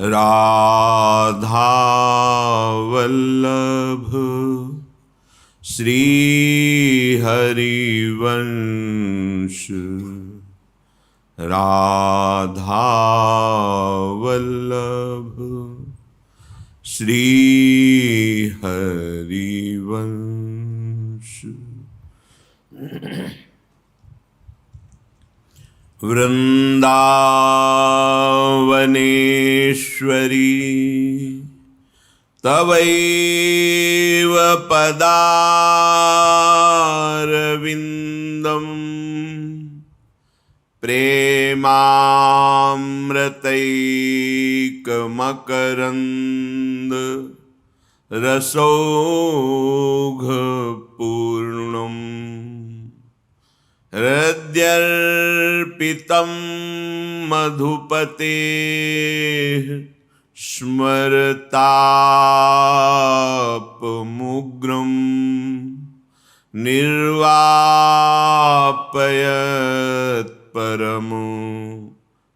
राधा वल्लभ श्री हरिवंश, राधा वल्लभ श्री हरिवंश। वृंदावनेश्वरी तवैव पदारविन्दं प्रेमामृतैकमकरन्द रसौघपूर्णम् हृद्यर्पितं मधुपतेः स्मरतापमुग्रं निर्वापयत् परमो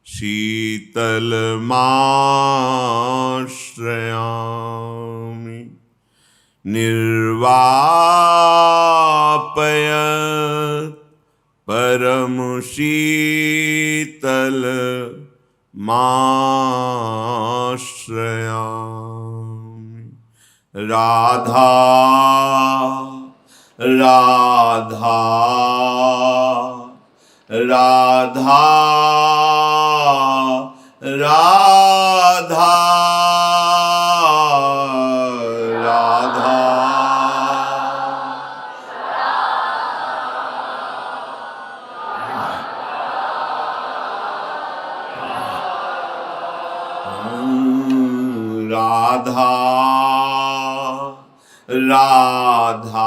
शीतलमाश्रयामि। निर्वापयत् परम शीतलमाश्रयामि। राधा राधा राधा राधा राधा। राधा राधा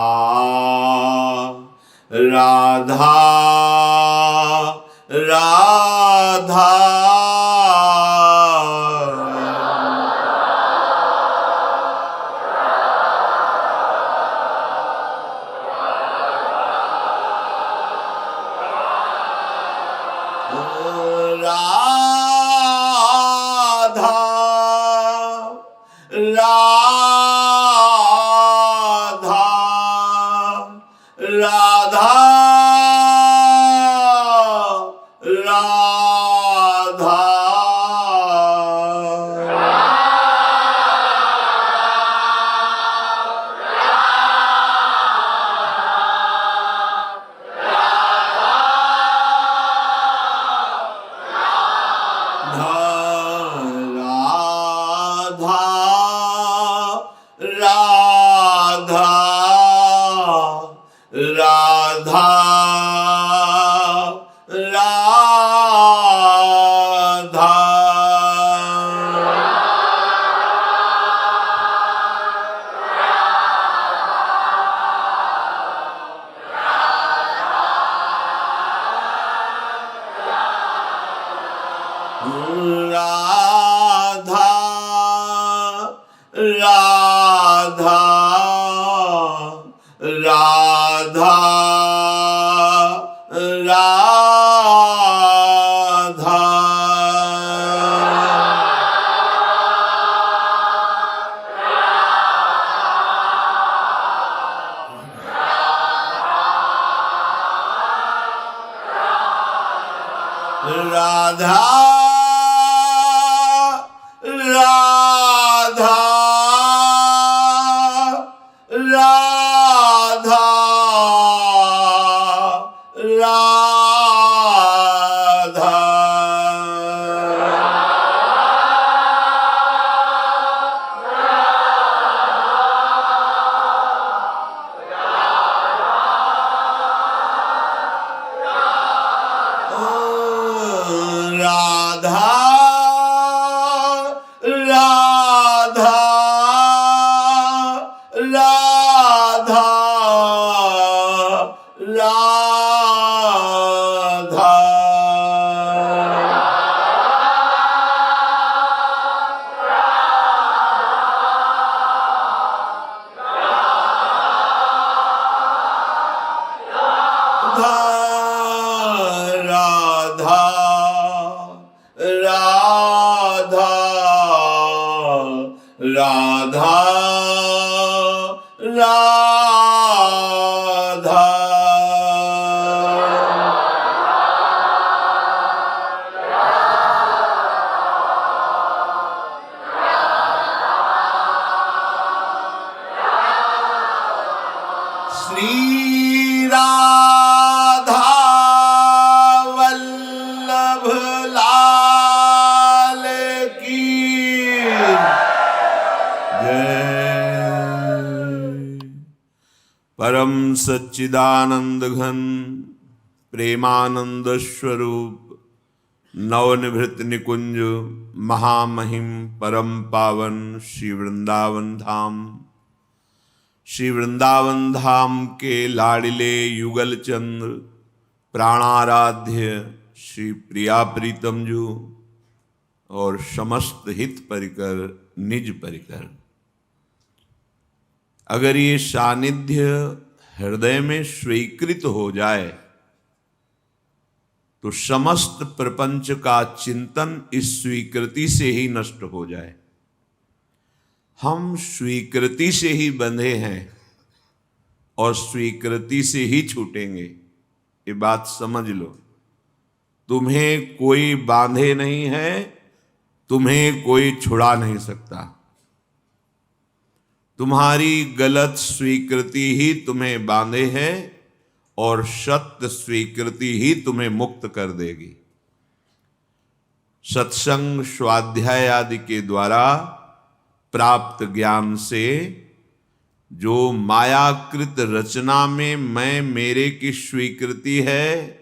राधा राधा। राधा राधा। श्री राधा वल्लभ लाल की जय। परम सच्चिदानंद घन प्रेमानंद स्वरूप नवनिभृत निकुंज महामहिम परम पावन श्री वृंदावन धाम, श्री वृंदावन धाम के लाडिले युगल चंद्र प्राणाराध्य श्री प्रिया प्रीतम जू और समस्त हित परिकर निज परिकर, अगर ये सानिध्य हृदय में स्वीकृत हो जाए तो समस्त प्रपंच का चिंतन इस स्वीकृति से ही नष्ट हो जाए। हम स्वीकृति से ही बंधे हैं और स्वीकृति से ही छूटेंगे, ये बात समझ लो। तुम्हें कोई बांधे नहीं है, तुम्हें कोई छुड़ा नहीं सकता। तुम्हारी गलत स्वीकृति ही तुम्हें बांधे है और सत्य स्वीकृति ही तुम्हें मुक्त कर देगी। सत्संग स्वाध्याय आदि के द्वारा प्राप्त ज्ञान से जो मायाकृत रचना में मैं मेरे की स्वीकृति है,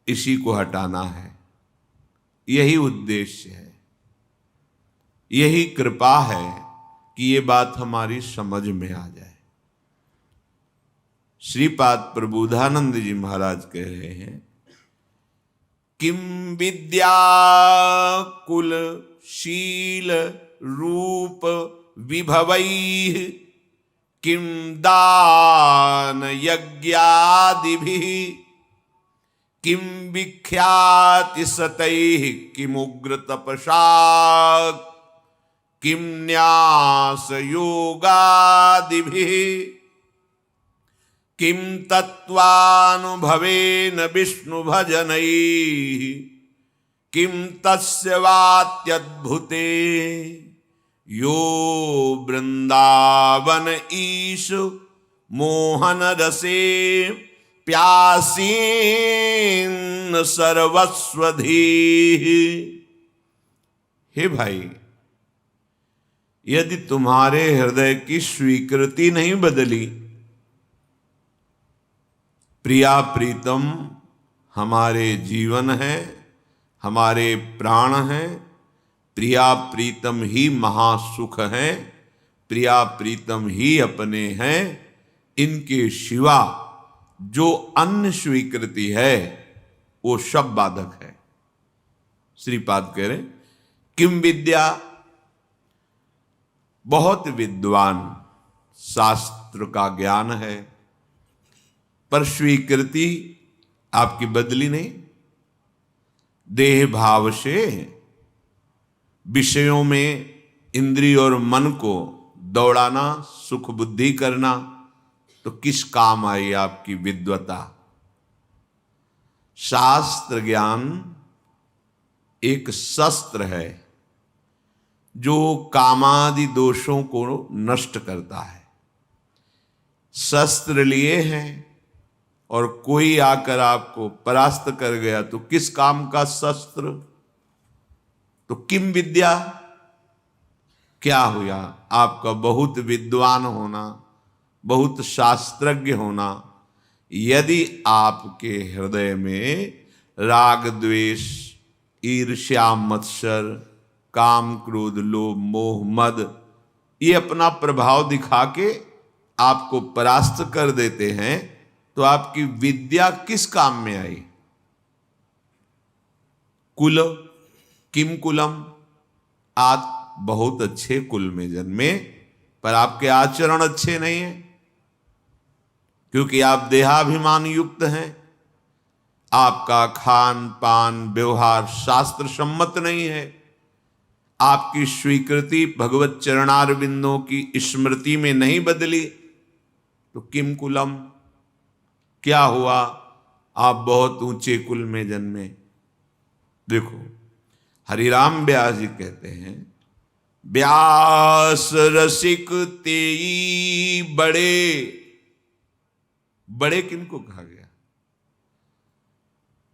इसी को हटाना है। यही उद्देश्य है, यही कृपा है कि ये बात हमारी समझ में आ जाए। श्रीपाद प्रबोधानंद जी महाराज कह रहे हैं, किम विद्या कुल शील रूप विभवैः किम दान यज्ञादिभिः किम विख्याति सतैः किम उग्र तपसा किम न्यास योगादिभिः किम तत्वानुभवेन विष्णु भजनैः किम तस्य वात्यद्भुते यो वृंदावन ईश मोहन रसे प्यासीन सर्वस्वधीः। हे भाई, यदि तुम्हारे हृदय की स्वीकृति नहीं बदली, प्रिया प्रीतम हमारे जीवन है, हमारे प्राण हैं, प्रिया प्रीतम ही महासुख हैं, प्रिया प्रीतम ही अपने हैं, इनके सिवा जो अन्य स्वीकृति है वो सब बाधक है। श्रीपाद कह रहे किम विद्या, बहुत विद्वान शास्त्र का ज्ञान है, पर स्वीकृति आपकी बदली नहीं। देह भाव से विषयों में इंद्रिय और मन को दौड़ाना, सुख बुद्धि करना, तो किस काम आई आपकी विद्वता। शास्त्र ज्ञान एक शस्त्र है जो कामादि दोषों को नष्ट करता है। शस्त्र लिए हैं और कोई आकर आपको परास्त कर गया तो किस काम का शस्त्र। तो किम विद्या, क्या हुआ आपका बहुत विद्वान होना, बहुत शास्त्रज्ञ होना, यदि आपके हृदय में राग द्वेष ईर्ष्या मत्सर काम क्रोध लोभ मोह मद ये अपना प्रभाव दिखा के आपको परास्त कर देते हैं, तो आपकी विद्या किस काम में आई। कुल किम कुलम, आप बहुत अच्छे कुल में जन्मे, पर आपके आचरण अच्छे नहीं हैं, क्योंकि आप देहाभिमान युक्त हैं। आपका खान पान व्यवहार शास्त्र सम्मत नहीं है। आपकी स्वीकृति भगवत चरणारविंदों की स्मृति में नहीं बदली तो किम कुलम, क्या हुआ? आप बहुत ऊंचे कुल में जन्मे। देखो हरिराम व्यास जी कहते हैं, व्यास रसिक तेई बड़े। बड़े किनको कहा गया?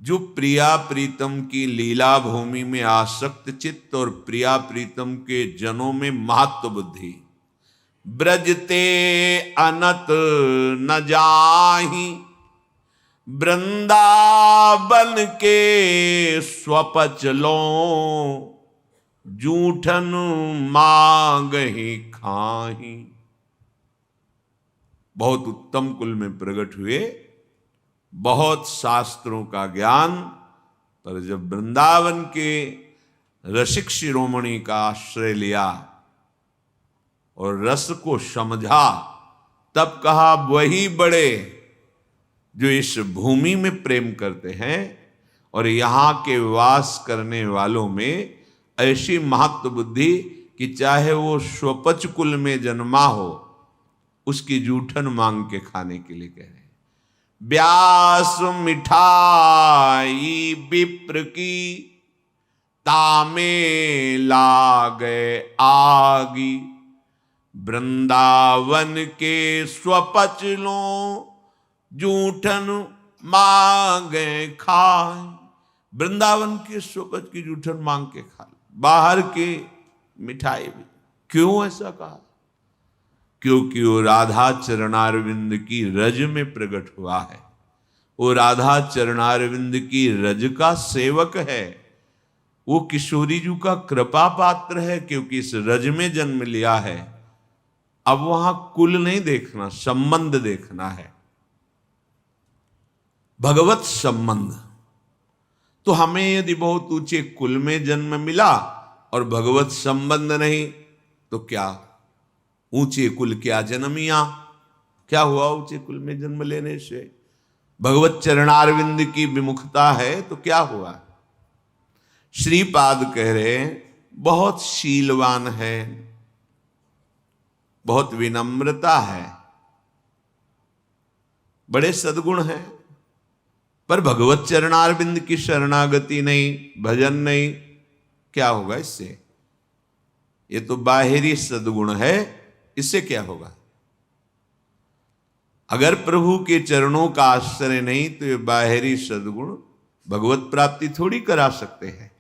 जो प्रिया प्रीतम की लीला भूमि में आसक्त चित्त और प्रिया प्रीतम के जनों में महत्व बुद्धि। ब्रजते अनत न जाहि वृंदावन के स्वपचलों, जूठन मांगहि खाही। बहुत उत्तम कुल में प्रकट हुए, बहुत शास्त्रों का ज्ञान, पर जब वृंदावन के रसिक शिरोमणि का आश्रय लिया और रस को समझा, तब कहा वही बड़े जो इस भूमि में प्रेम करते हैं और यहां के वास करने वालों में ऐसी महत्व बुद्धि कि चाहे वो स्वपच कुल में जन्मा हो, उसकी जूठन मांग के खाने के लिए कह रहे हैं। व्यास मिठाई विप्र की, तामे लागे आगी। वृंदावन के स्वपचलों, जूठन मांगे खाए। वृंदावन के स्वपच की जूठन मांग के खा, बाहर के मिठाई भी। क्यों ऐसा कहा? क्योंकि वो राधा चरणारविंद की रज में प्रकट हुआ है। वो राधा चरणारविंद की रज का सेवक है। वो किशोरी जी का कृपा पात्र है, क्योंकि इस रज में जन्म लिया है। अब वहां कुल नहीं देखना, संबंध देखना है, भगवत संबंध। तो हमें यदि बहुत ऊंचे कुल में जन्म मिला और भगवत संबंध नहीं, तो क्या ऊंचे कुल क्या जन्मिया? क्या हुआ ऊंचे कुल में जन्म लेने से? भगवत चरणारविंद की विमुखता है तो क्या हुआ? श्रीपाद कह रहे बहुत शीलवान है, बहुत विनम्रता है, बड़े सद्गुण हैं, पर भगवत चरणारविंद की शरणागति नहीं, भजन नहीं, क्या होगा इससे? ये तो बाहरी सद्गुण है, इससे क्या होगा? अगर प्रभु के चरणों का आश्रय नहीं तो ये बाहरी सद्गुण भगवत प्राप्ति थोड़ी करा सकते हैं।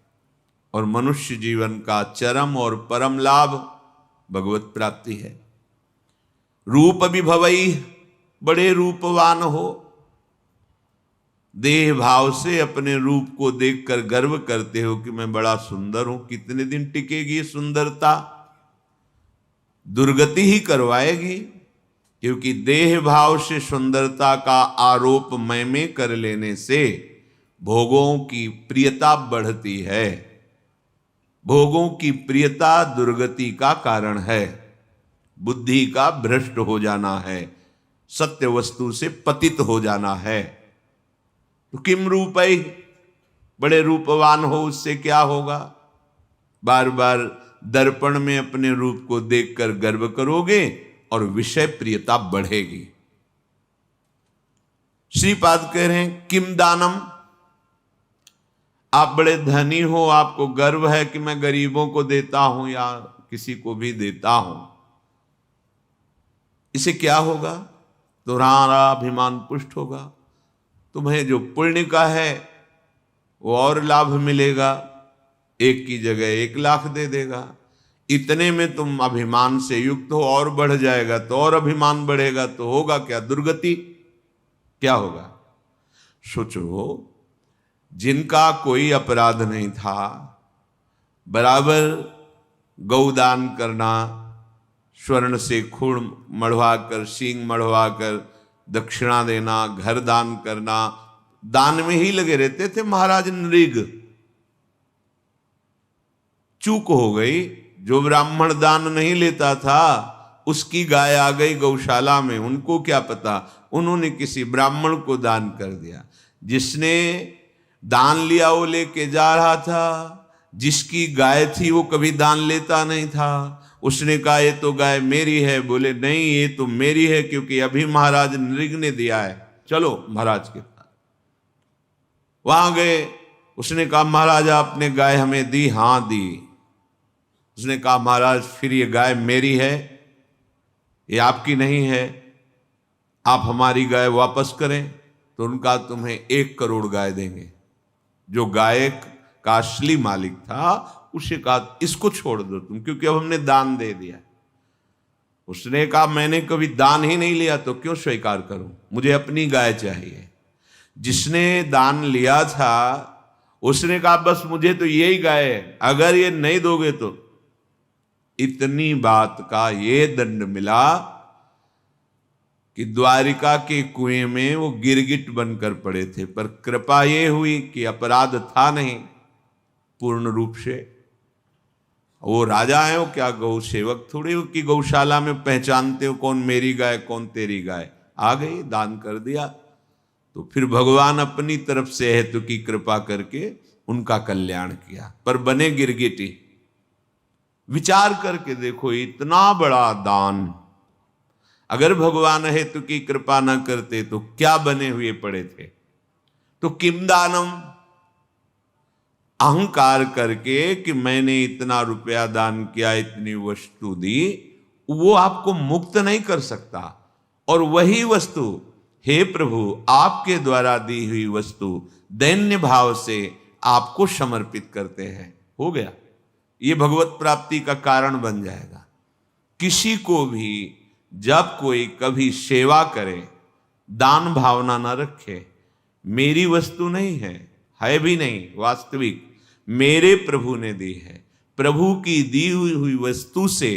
और मनुष्य जीवन का चरम और परम लाभ भगवत प्राप्ति है। रूप विभवई, बड़े रूपवान हो, देह भाव से अपने रूप को देखकर गर्व करते हो कि मैं बड़ा सुंदर हूं। कितने दिन टिकेगी सुंदरता? दुर्गति ही करवाएगी, क्योंकि देह भाव से सुंदरता का आरोप मैं में कर लेने से भोगों की प्रियता बढ़ती है। भोगों की प्रियता दुर्गति का कारण है, बुद्धि का भ्रष्ट हो जाना है, सत्य वस्तु से पतित हो जाना है। तो किम रूपै, बड़े रूपवान हो, उससे क्या होगा? बार बार दर्पण में अपने रूप को देखकर गर्व करोगे और विषय प्रियता बढ़ेगी। श्रीपाद कह रहे हैं किम दानम, आप बड़े धनी हो, आपको गर्व है कि मैं गरीबों को देता हूं या किसी को भी देता हूं, इसे क्या होगा? तुम्हारा अभिमान पुष्ट होगा, तुम्हें जो पुण्य का है वो और लाभ मिलेगा, 1 की जगह 1 लाख दे देगा। इतने में तुम अभिमान से युक्त हो, और बढ़ जाएगा तो और अभिमान बढ़ेगा, तो होगा क्या? दुर्गति। क्या होगा? सोचो, जिनका कोई अपराध नहीं था, बराबर गौदान करना, स्वर्ण से खूण मढ़वाकर, सींग मढ़वाकर दक्षिणा देना, घर दान करना, दान में ही लगे रहते थे महाराज नृग। चूक हो गई, जो ब्राह्मण दान नहीं लेता था उसकी गाय आ गई गौशाला में, उनको क्या पता, उन्होंने किसी ब्राह्मण को दान कर दिया। जिसने दान लिया वो लेके जा रहा था, जिसकी गाय थी वो कभी दान लेता नहीं था। उसने कहा ये तो गाय मेरी है। बोले नहीं, ये तो मेरी है क्योंकि अभी महाराज नृग ने दिया है, चलो महाराज के पास। वहां गए, उसने कहा महाराज आपने गाय हमें दी? हां दी। उसने कहा महाराज फिर ये गाय मेरी है, ये आपकी नहीं है, आप हमारी गाय वापस करें। तो उनका तुम्हें 1 करोड़ गाय देंगे। जो गाय का असली मालिक था उसे कहा इसको छोड़ दो तुम, क्योंकि अब हमने दान दे दिया। उसने कहा मैंने कभी दान ही नहीं लिया तो क्यों स्वीकार करूं, मुझे अपनी गाय चाहिए। जिसने दान लिया था उसने कहा बस मुझे तो यही गाय है, अगर ये नहीं दोगे तो। इतनी बात का ये दंड मिला कि द्वारिका के कुएं में वो गिरगिट बनकर पड़े थे। पर कृपा ये हुई कि अपराध था नहीं पूर्ण रूप से। वो राजा है, वो क्या गौ सेवक थोड़ी हो कि गौशाला में पहचानते हो कौन मेरी गाय कौन तेरी गाय। आ गई, दान कर दिया। तो फिर भगवान अपनी तरफ से हेतु की कृपा करके उनका कल्याण किया, पर बने गिरगिटी। विचार करके देखो, इतना बड़ा दान, अगर भगवान हेतु की कृपा न करते तो क्या बने हुए पड़े थे। तो किम दानम, अहंकार करके कि मैंने इतना रुपया दान किया, इतनी वस्तु दी, वो आपको मुक्त नहीं कर सकता। और वही वस्तु, हे प्रभु आपके द्वारा दी हुई वस्तु दैन्य भाव से आपको समर्पित करते हैं, हो गया, ये भगवत प्राप्ति का कारण बन जाएगा। किसी को भी जब कोई कभी सेवा करे, दान भावना न रखे, मेरी वस्तु नहीं है भी नहीं, वास्तविक मेरे प्रभु ने दी है। प्रभु की दी हुई वस्तु से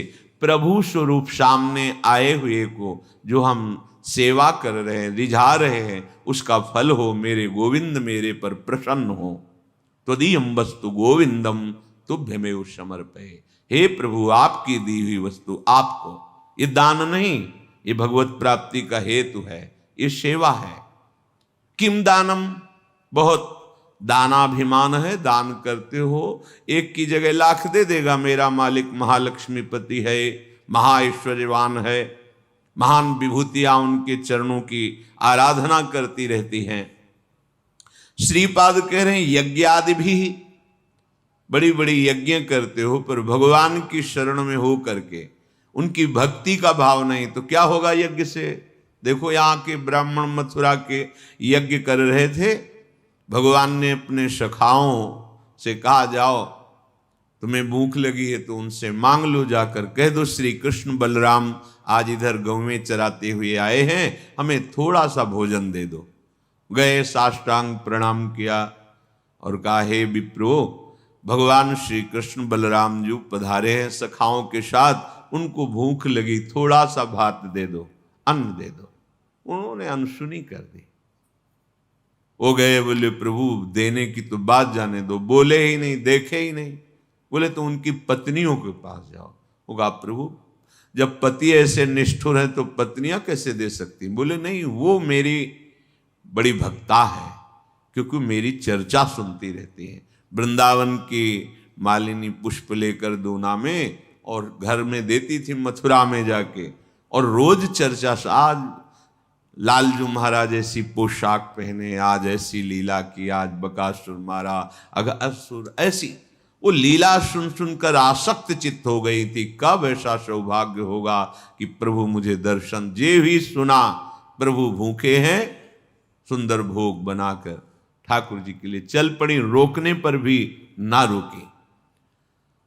प्रभु स्वरूप सामने आए हुए को जो हम सेवा कर रहे हैं, रिझा रहे हैं, उसका फल हो मेरे गोविंद मेरे पर प्रसन्न हो। त्वदीयं वस्तु गोविंदम तुभ्यमेव समर्पये। हे प्रभु आपकी दी हुई वस्तु आपको, ये दान नहीं, ये भगवत प्राप्ति का हेतु है, ये सेवा है। किम दानम, बहुत दानाभिमान है, दान करते हो, एक की जगह लाख दे देगा। मेरा मालिक महालक्ष्मीपति है, महाऐश्वर्यवान है, महान विभूतियां उनके चरणों की आराधना करती रहती हैं। श्रीपाद कह रहे हैं यज्ञ आदि भी, बड़ी बड़ी यज्ञ करते हो पर भगवान की शरण में हो करके उनकी भक्ति का भाव नहीं, तो क्या होगा यज्ञ से। देखो यहाँ के ब्राह्मण मथुरा के यज्ञ कर रहे थे, भगवान ने अपने सखाओं से कहा जाओ तुम्हें भूख लगी है तो उनसे मांग लो, जाकर कह दो श्री कृष्ण बलराम आज इधर गौवें चराते हुए आए हैं, हमें थोड़ा सा भोजन दे दो। गए, साष्टांग प्रणाम किया और कहा हे विप्रो, भगवान श्री कृष्ण बलराम जी पधारे हैं सखाओं के साथ, उनको भूख लगी, थोड़ा सा भात दे दो, अन्न दे दो। उन्होंने अनसुनी कर दी। वो गए, बोले प्रभु देने की तो बात जाने दो, बोले ही नहीं, देखे ही नहीं। बोले तो उनकी पत्नियों के पास जाओ। वो कहा प्रभु जब पति ऐसे निष्ठुर हैं तो पत्नियां कैसे दे सकती। बोले नहीं, वो मेरी बड़ी भक्ता है क्योंकि मेरी चर्चा सुनती रहती है। वृंदावन की मालिनी पुष्प लेकर दूना में और घर में देती थी मथुरा में जाके, और रोज चर्चा। आज लालजू महाराज ऐसी पोशाक पहने, आज ऐसी लीला की, आज बकासुर मारा, अगर असुर, ऐसी वो लीला सुन सुनकर आसक्त चित्त हो गई थी। कब ऐसा सौभाग्य होगा कि प्रभु मुझे दर्शन। जे भी सुना प्रभु भूखे हैं, सुंदर भोग बनाकर ठाकुर जी के लिए चल पड़ी, रोकने पर भी ना रोकी।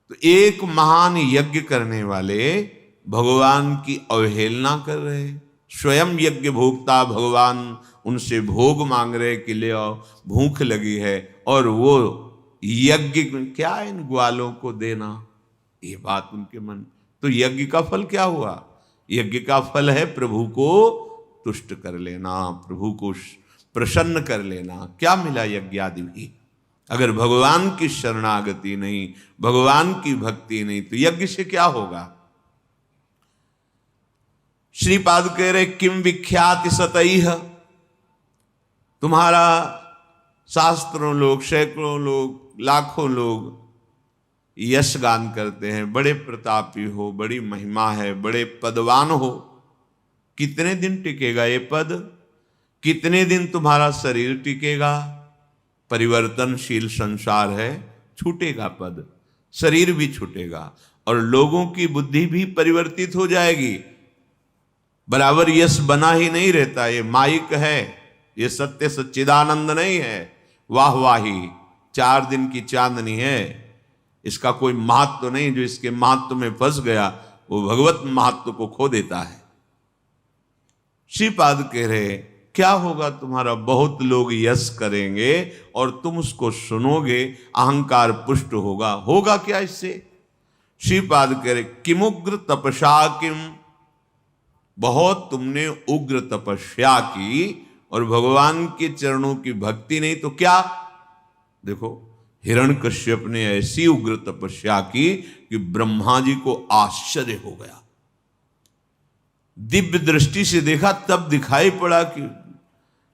तो एक महान यज्ञ करने वाले भगवान की अवहेलना कर रहे, स्वयं यज्ञ भोक्ता भगवान उनसे भोग मांग रहे कि ले आओ, भूख लगी है, और वो यज्ञ क्या इन ग्वालों को देना, ये बात उनके मन। तो यज्ञ का फल क्या हुआ। यज्ञ का फल है प्रभु को तुष्ट कर लेना, प्रभु को प्रसन्न कर लेना। क्या मिला यज्ञ आदि भी। अगर भगवान की शरणागति नहीं, भगवान की भक्ति नहीं, तो यज्ञ से क्या होगा। श्रीपाद कह रहे किम विख्याति सतैह, तुम्हारा शास्त्रों लोग, सैकड़ों लोग, लाखों लोग यश गान करते हैं, बड़े प्रतापी हो, बड़ी महिमा है, बड़े पदवान हो। कितने दिन टिकेगा ये पद? कितने दिन तुम्हारा शरीर टिकेगा? परिवर्तनशील संसार है, छूटेगा पद, शरीर भी छूटेगा और लोगों की बुद्धि भी परिवर्तित हो जाएगी। बराबर यश बना ही नहीं रहता, ये माइक है, ये सत्य सच्चिदानंद नहीं है, वाहवाही 4 दिन की चांदनी है। इसका कोई महत्व नहीं, जो इसके महत्व में फंस गया वो भगवत महत्व को खो देता है। श्रीपाद कह रहे क्या होगा तुम्हारा? बहुत लोग यश करेंगे और तुम उसको सुनोगे, अहंकार पुष्ट होगा। होगा क्या इससे? श्रीपाद कह रहे किमुग्र तपस्या किम, बहुत तुमने उग्र तपस्या की और भगवान के चरणों की भक्ति नहीं तो क्या? देखो हिरण्यकश्यप ने ऐसी उग्र तपस्या की कि ब्रह्मा जी को आश्चर्य हो गया। दिव्य दृष्टि से देखा तब दिखाई पड़ा कि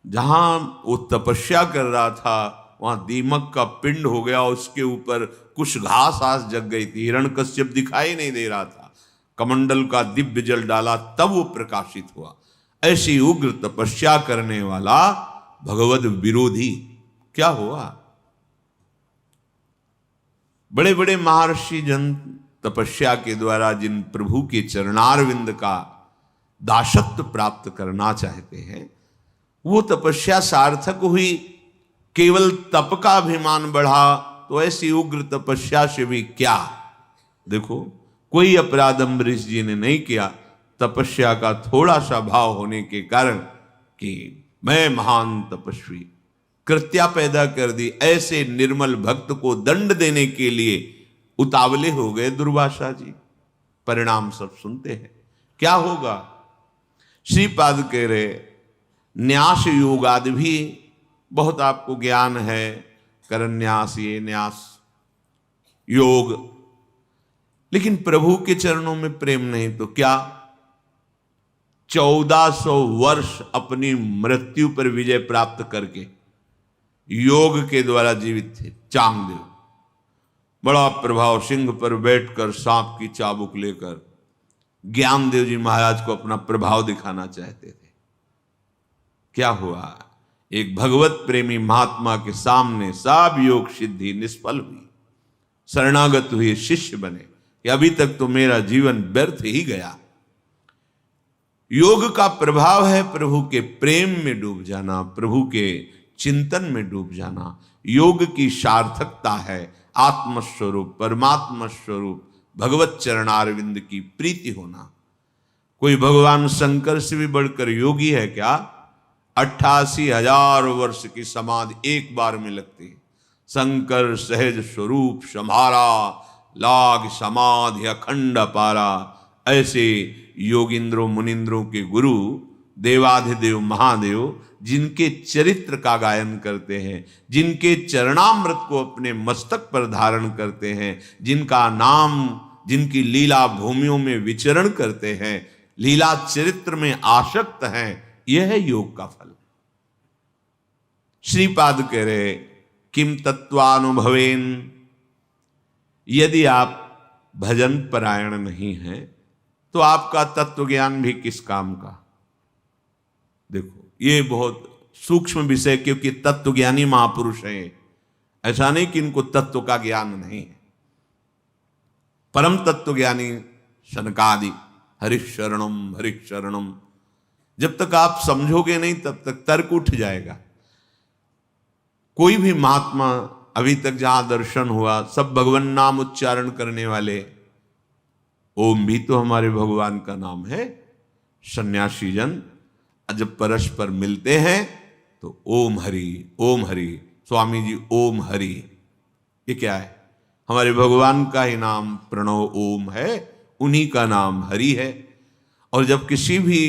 जहां वो तपस्या कर रहा था वहां दीमक का पिंड हो गया, उसके ऊपर कुछ घास आस जग गई थी। हिरण्यकश्यप दिखाई नहीं दे रहा था, कमंडल का दिव्य जल डाला तब वो प्रकाशित हुआ। ऐसी उग्र तपस्या करने वाला भगवद विरोधी क्या हुआ? बड़े बड़े महर्षि जन तपस्या के द्वारा जिन प्रभु के चरणारविंद का दासत्व प्राप्त करना चाहते हैं, वो तपस्या सार्थक हुई, केवल तप का अभिमान बढ़ा, तो ऐसी उग्र तपस्या से भी क्या? देखो कोई अपराध अम्बरीश जी ने नहीं किया, तपस्या का थोड़ा सा भाव होने के कारण कि मैं महान तपस्वी, कृत्या पैदा कर दी। ऐसे निर्मल भक्त को दंड देने के लिए उतावले हो गए दुर्वासा जी। परिणाम सब सुनते हैं, क्या होगा? श्रीपाद कह रहे न्यास योगादि भी बहुत आपको ज्ञान है, करन्यास, ये न्यास योग, लेकिन प्रभु के चरणों में प्रेम नहीं तो क्या? 1400 वर्ष अपनी मृत्यु पर विजय प्राप्त करके योग के द्वारा जीवित थे चांगदेव। बड़ा प्रभाव, सिंह पर बैठकर सांप की चाबुक लेकर ज्ञानदेव जी महाराज को अपना प्रभाव दिखाना चाहते थे। क्या हुआ? एक भगवत प्रेमी महात्मा के सामने सब योग सिद्धि निष्फल हुई, शरणागत हुए, शिष्य बने कि अभी तक तो मेरा जीवन व्यर्थ ही गया। योग का प्रभाव है प्रभु के प्रेम में डूब जाना, प्रभु के चिंतन में डूब जाना। योग की सार्थकता है आत्मस्वरूप, परमात्मा स्वरूप भगवत चरणारविंद की प्रीति होना। कोई भगवान शंकर से भी बढ़कर योगी है क्या? 88,000 वर्ष की समाधि एक बार में लगती है। शंकर सहज स्वरूप समारा, लाग समाधि अखंड पारा। ऐसे योगिंद्रों मुनिंद्रों के गुरु देवाधिदेव महादेव जिनके चरित्र का गायन करते हैं, जिनके चरणामृत को अपने मस्तक पर धारण करते हैं, जिनका नाम, जिनकी लीला भूमियों में विचरण करते हैं, लीला चरित्र में आसक्त हैं, यह है योग का फल। श्रीपाद कह रहे किम तत्वानुभवेन, यदि आप भजन परायण नहीं हैं तो आपका तत्व ज्ञान भी किस काम का? देखो ये बहुत सूक्ष्म विषय, क्योंकि तत्व ज्ञानी महापुरुष हैं, ऐसा नहीं कि इनको तत्व का ज्ञान नहीं है। परम तत्व ज्ञानी शनकादि हरिशरणम हरिशरणम, जब तक आप समझोगे नहीं तब तक तर्क उठ जाएगा। कोई भी महात्मा अभी तक जहां दर्शन हुआ सब भगवान नाम उच्चारण करने वाले, ओम भी तो हमारे भगवान का नाम है। सन्यासी जन जब परस्पर मिलते हैं तो ओम हरि ओम हरि, स्वामी जी ओम हरि, ये क्या है? हमारे भगवान का ही नाम प्रणव ओम है, उन्हीं का नाम हरि है। और जब किसी भी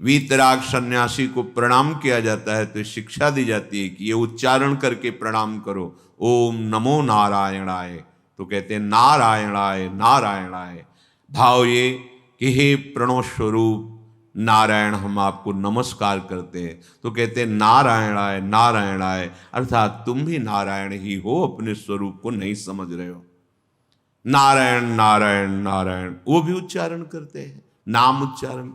वीतराग सन्यासी को प्रणाम किया जाता है तो शिक्षा दी जाती है कि ये उच्चारण करके प्रणाम करो, ओम नमो नारायणाय। तो कहते हैं नारायणाय नारायणाय, भाव ये कि हे प्रणव स्वरूप नारायण हम आपको नमस्कार करते हैं। तो कहते हैं नारायणाय नारायणाय, अर्थात तुम भी नारायण ही हो, अपने स्वरूप को नहीं समझ रहे हो। नारायण नारायण नारायण, वो भी उच्चारण करते हैं, नाम उच्चारण।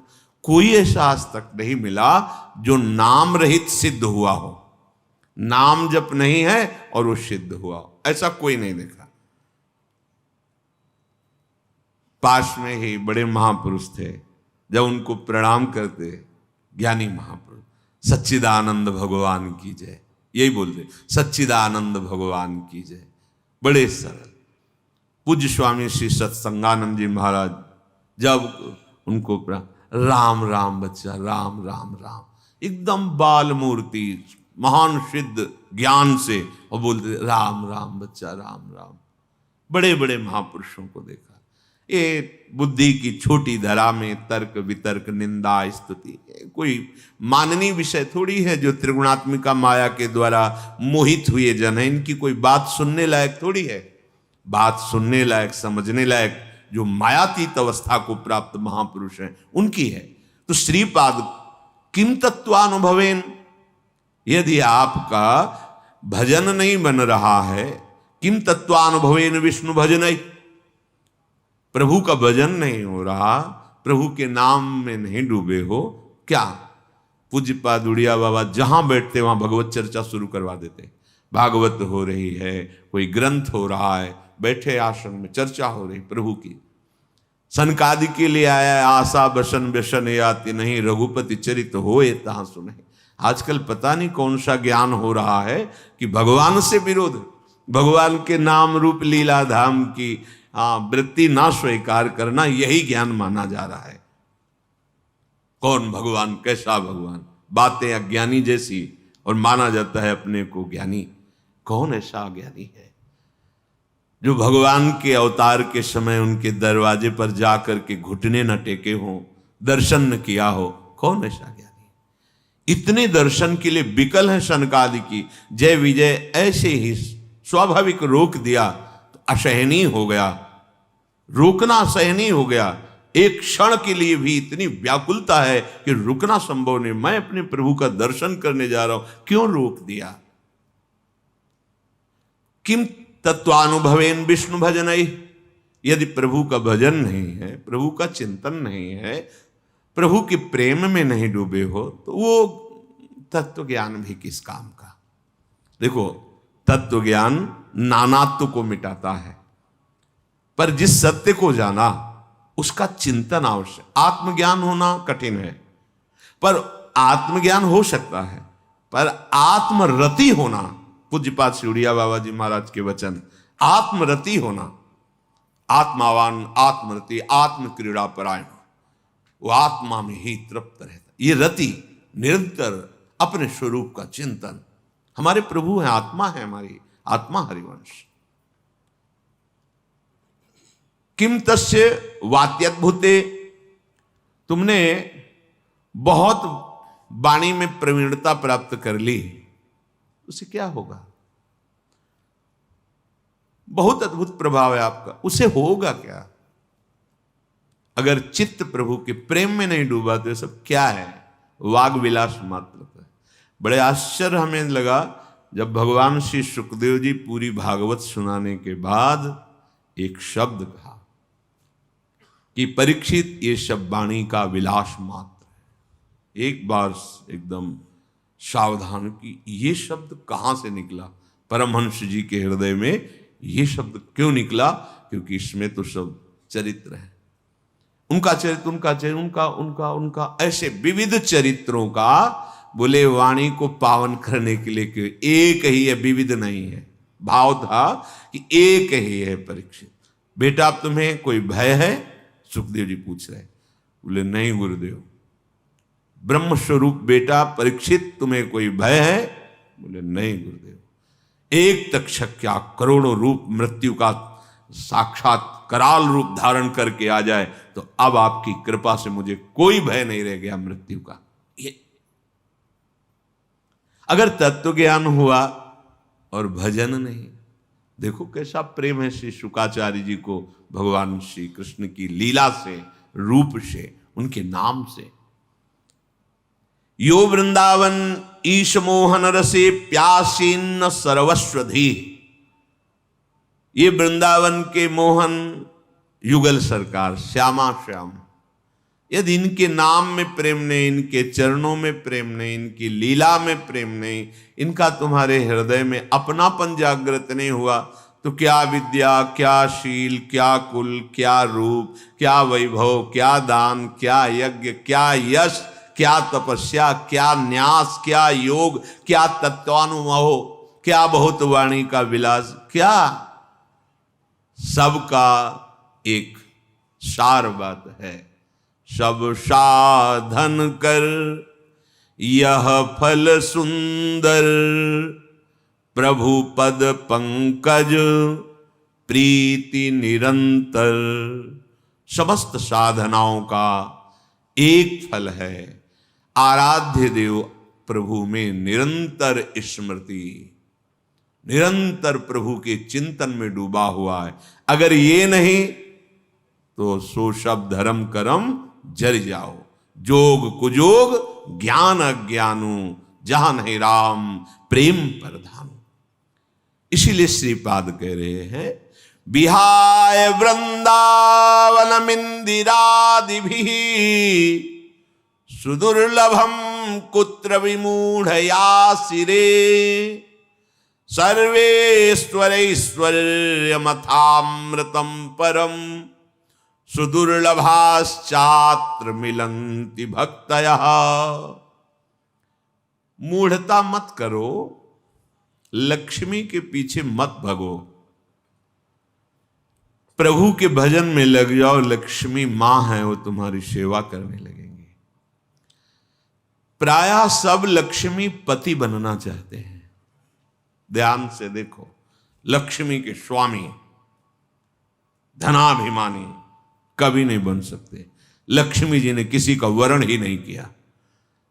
कोई ऐसा आज तक नहीं मिला जो नाम रहित सिद्ध हुआ हो, नाम जप नहीं है और वो सिद्ध हुआ हो, ऐसा कोई नहीं देखा। पास में ही बड़े महापुरुष थे, जब उनको प्रणाम करते, ज्ञानी महापुरुष, सच्चिदानंद भगवान की जय, यही बोलते, सच्चिदानंद भगवान की जय। बड़े सरल। पूज्य स्वामी श्री सत्संगानंद जी महाराज जब उनको राम राम बच्चा, राम राम राम, एकदम बाल मूर्ति, महान सिद्ध ज्ञान से, और बोलते राम राम बच्चा, राम राम। बड़े बड़े महापुरुषों को देखा। ये बुद्धि की छोटी धरा में तर्क वितर्क निंदा स्तुति कोई माननीय विषय थोड़ी है, जो त्रिगुणात्मिका माया के द्वारा मोहित हुए जन है, इनकी कोई बात सुनने लायक थोड़ी है। बात सुनने लायक, समझने लायक जो मायातीत अवस्था को प्राप्त महापुरुष हैं उनकी है। तो श्रीपाद किम तत्वानुभवेन, यदि आपका भजन नहीं बन रहा है, किम तत्वानुभवेन विष्णु भजन, प्रभु का भजन नहीं हो रहा, प्रभु के नाम में नहीं डूबे हो, क्या? पूज्यपाद उड़िया बाबा जहां बैठते वहां भगवत चर्चा शुरू करवा देते। भागवत हो रही है, कोई ग्रंथ हो रहा है, बैठे आश्रम में चर्चा हो रही प्रभु की। सनकादि के लिए आया, आशा बसन व्यसन याति नहीं, रघुपति चरित होए तहां सुने। आजकल पता नहीं कौन सा ज्ञान हो रहा है कि भगवान से विरोध, भगवान के नाम रूप लीला धाम की वृत्ति ना स्वीकार करना, यही ज्ञान माना जा रहा है। कौन भगवान, कैसा भगवान, बातें अज्ञानी जैसी, और माना जाता है अपने को ज्ञानी। कौन ऐसा ज्ञानी है जो भगवान के अवतार के समय उनके दरवाजे पर जाकर के घुटने न टेके हों, दर्शन न किया हो? कौन ऐसा ज्ञानी? इतने दर्शन के लिए विकल है सनकादि की। जय विजय ऐसे ही स्वाभाविक रोक दिया तो असहनीय हो गया, रोकना असहनीय हो गया। एक क्षण के लिए भी इतनी व्याकुलता है कि रुकना संभव नहीं। मैं अपने प्रभु का दर्शन करने जा रहा हूं, क्यों रोक दिया? किम तत्वानुभवेन विष्णु भजन, यदि प्रभु का भजन नहीं है, प्रभु का चिंतन नहीं है, प्रभु के प्रेम में नहीं डूबे हो, तो वो तत्व ज्ञान भी किस काम का? देखो, तत्व ज्ञान नानात्व को मिटाता है, पर जिस सत्य को जाना उसका चिंतन आवश्यक। आत्मज्ञान होना कठिन है, पर आत्मज्ञान हो सकता है, पर आत्मरति होना, पूज्यपाद श्री उड़िया बाबा जी महाराज के वचन, आत्मरति होना, आत्मावान आत्मरति आत्म क्रीड़ा परायण, वो आत्मा में ही तृप्त रहता। ये रति निरंतर अपने स्वरूप का चिंतन। हमारे प्रभु है, आत्मा है, हमारी आत्मा हरिवंश। किम तस्य वात्यद्भुते, तुमने बहुत वाणी में प्रवीणता प्राप्त कर ली, उसे क्या होगा? बहुत अद्भुत प्रभाव है आपका, उसे होगा क्या? अगर चित्त प्रभु के प्रेम में नहीं डूबा तो ये सब क्या है? वाग विलास मात्र। बड़े आश्चर्य हमें लगा जब भगवान श्री सुखदेव जी पूरी भागवत सुनाने के बाद एक शब्द कहा कि परीक्षित, ये सब वाणी का विलास मात्र है। एक बार एकदम सावधान कि ये शब्द कहां से निकला? परमहंस जी के हृदय में ये शब्द क्यों निकला? क्योंकि इसमें तो सब चरित्र है, उनका चरित्र, उनका चरित्र, उनका उनका उनका ऐसे विविध चरित्रों का। बोले वाणी को पावन करने के लिए क्यों? एक ही है, विविध नहीं है। भाव था कि एक ही है। परीक्षित, बेटा तुम्हें कोई भय है? सुखदेव जी पूछ रहे। बोले नहीं गुरुदेव। ब्रह्म स्वरूप बेटा परीक्षित, तुम्हें कोई भय है? बोले नहीं गुरुदेव। एक तक्षक क्या करोड़ों रूप मृत्यु का साक्षात कराल रूप धारण करके आ जाए तो अब आपकी कृपा से मुझे कोई भय नहीं रह गया मृत्यु का। ये अगर तत्व ज्ञान हुआ और भजन नहीं, देखो कैसा प्रेम है श्री शुकाचार्य जी को भगवान श्री कृष्ण की लीला से, रूप से, उनके नाम से। यो वृंदावन ईश मोहन रसे प्यासीन सर्वस्वधी, ये वृंदावन के मोहन युगल सरकार श्यामा श्याम, यदि इनके नाम में प्रेम नहीं, इनके चरणों में प्रेम नहीं, इनकी लीला में प्रेम नहीं, इनका तुम्हारे हृदय में अपनापन जागृत नहीं हुआ, तो क्या विद्या, क्या शील, क्या कुल, क्या रूप, क्या वैभव, क्या दान, क्या यज्ञ, क्या यश, क्या तपस्या, क्या न्यास, क्या योग, क्या तत्वानुमोह, क्या बहुत वाणी का विलास, क्या सबका एक सार बात है। सब साधन कर यह फल सुंदर, प्रभु पद पंकज प्रीति निरंतर। समस्त साधनाओं का एक फल है, आराध्य देव प्रभु में निरंतर स्मृति, निरंतर प्रभु के चिंतन में डूबा हुआ है। अगर ये नहीं तो सो सब धर्म कर्म जर जाओ, जोग कुजोग ज्ञान अज्ञानु, जहां नहीं राम प्रेम प्रधानु। इसीलिए श्रीपाद कह रहे हैं, विहाय वृंदावन इंदिरादिभिः सुदुर्लभम कुत्र विमूढ़या सिरे, सर्वेश्वरैश्वर्यमथामृतं परम सुदुर्लभाश्चात्र मिलन्ति भक्तयः। मूढ़ता मत करो, लक्ष्मी के पीछे मत भगो, प्रभु के भजन में लग जाओ। लक्ष्मी मां है, वो तुम्हारी सेवा करने लगेंगे। प्रायः सब लक्ष्मी पति बनना चाहते हैं। ध्यान से देखो, लक्ष्मी के स्वामी धनाभिमानी कभी नहीं बन सकते। लक्ष्मी जी ने किसी का वर्ण ही नहीं किया।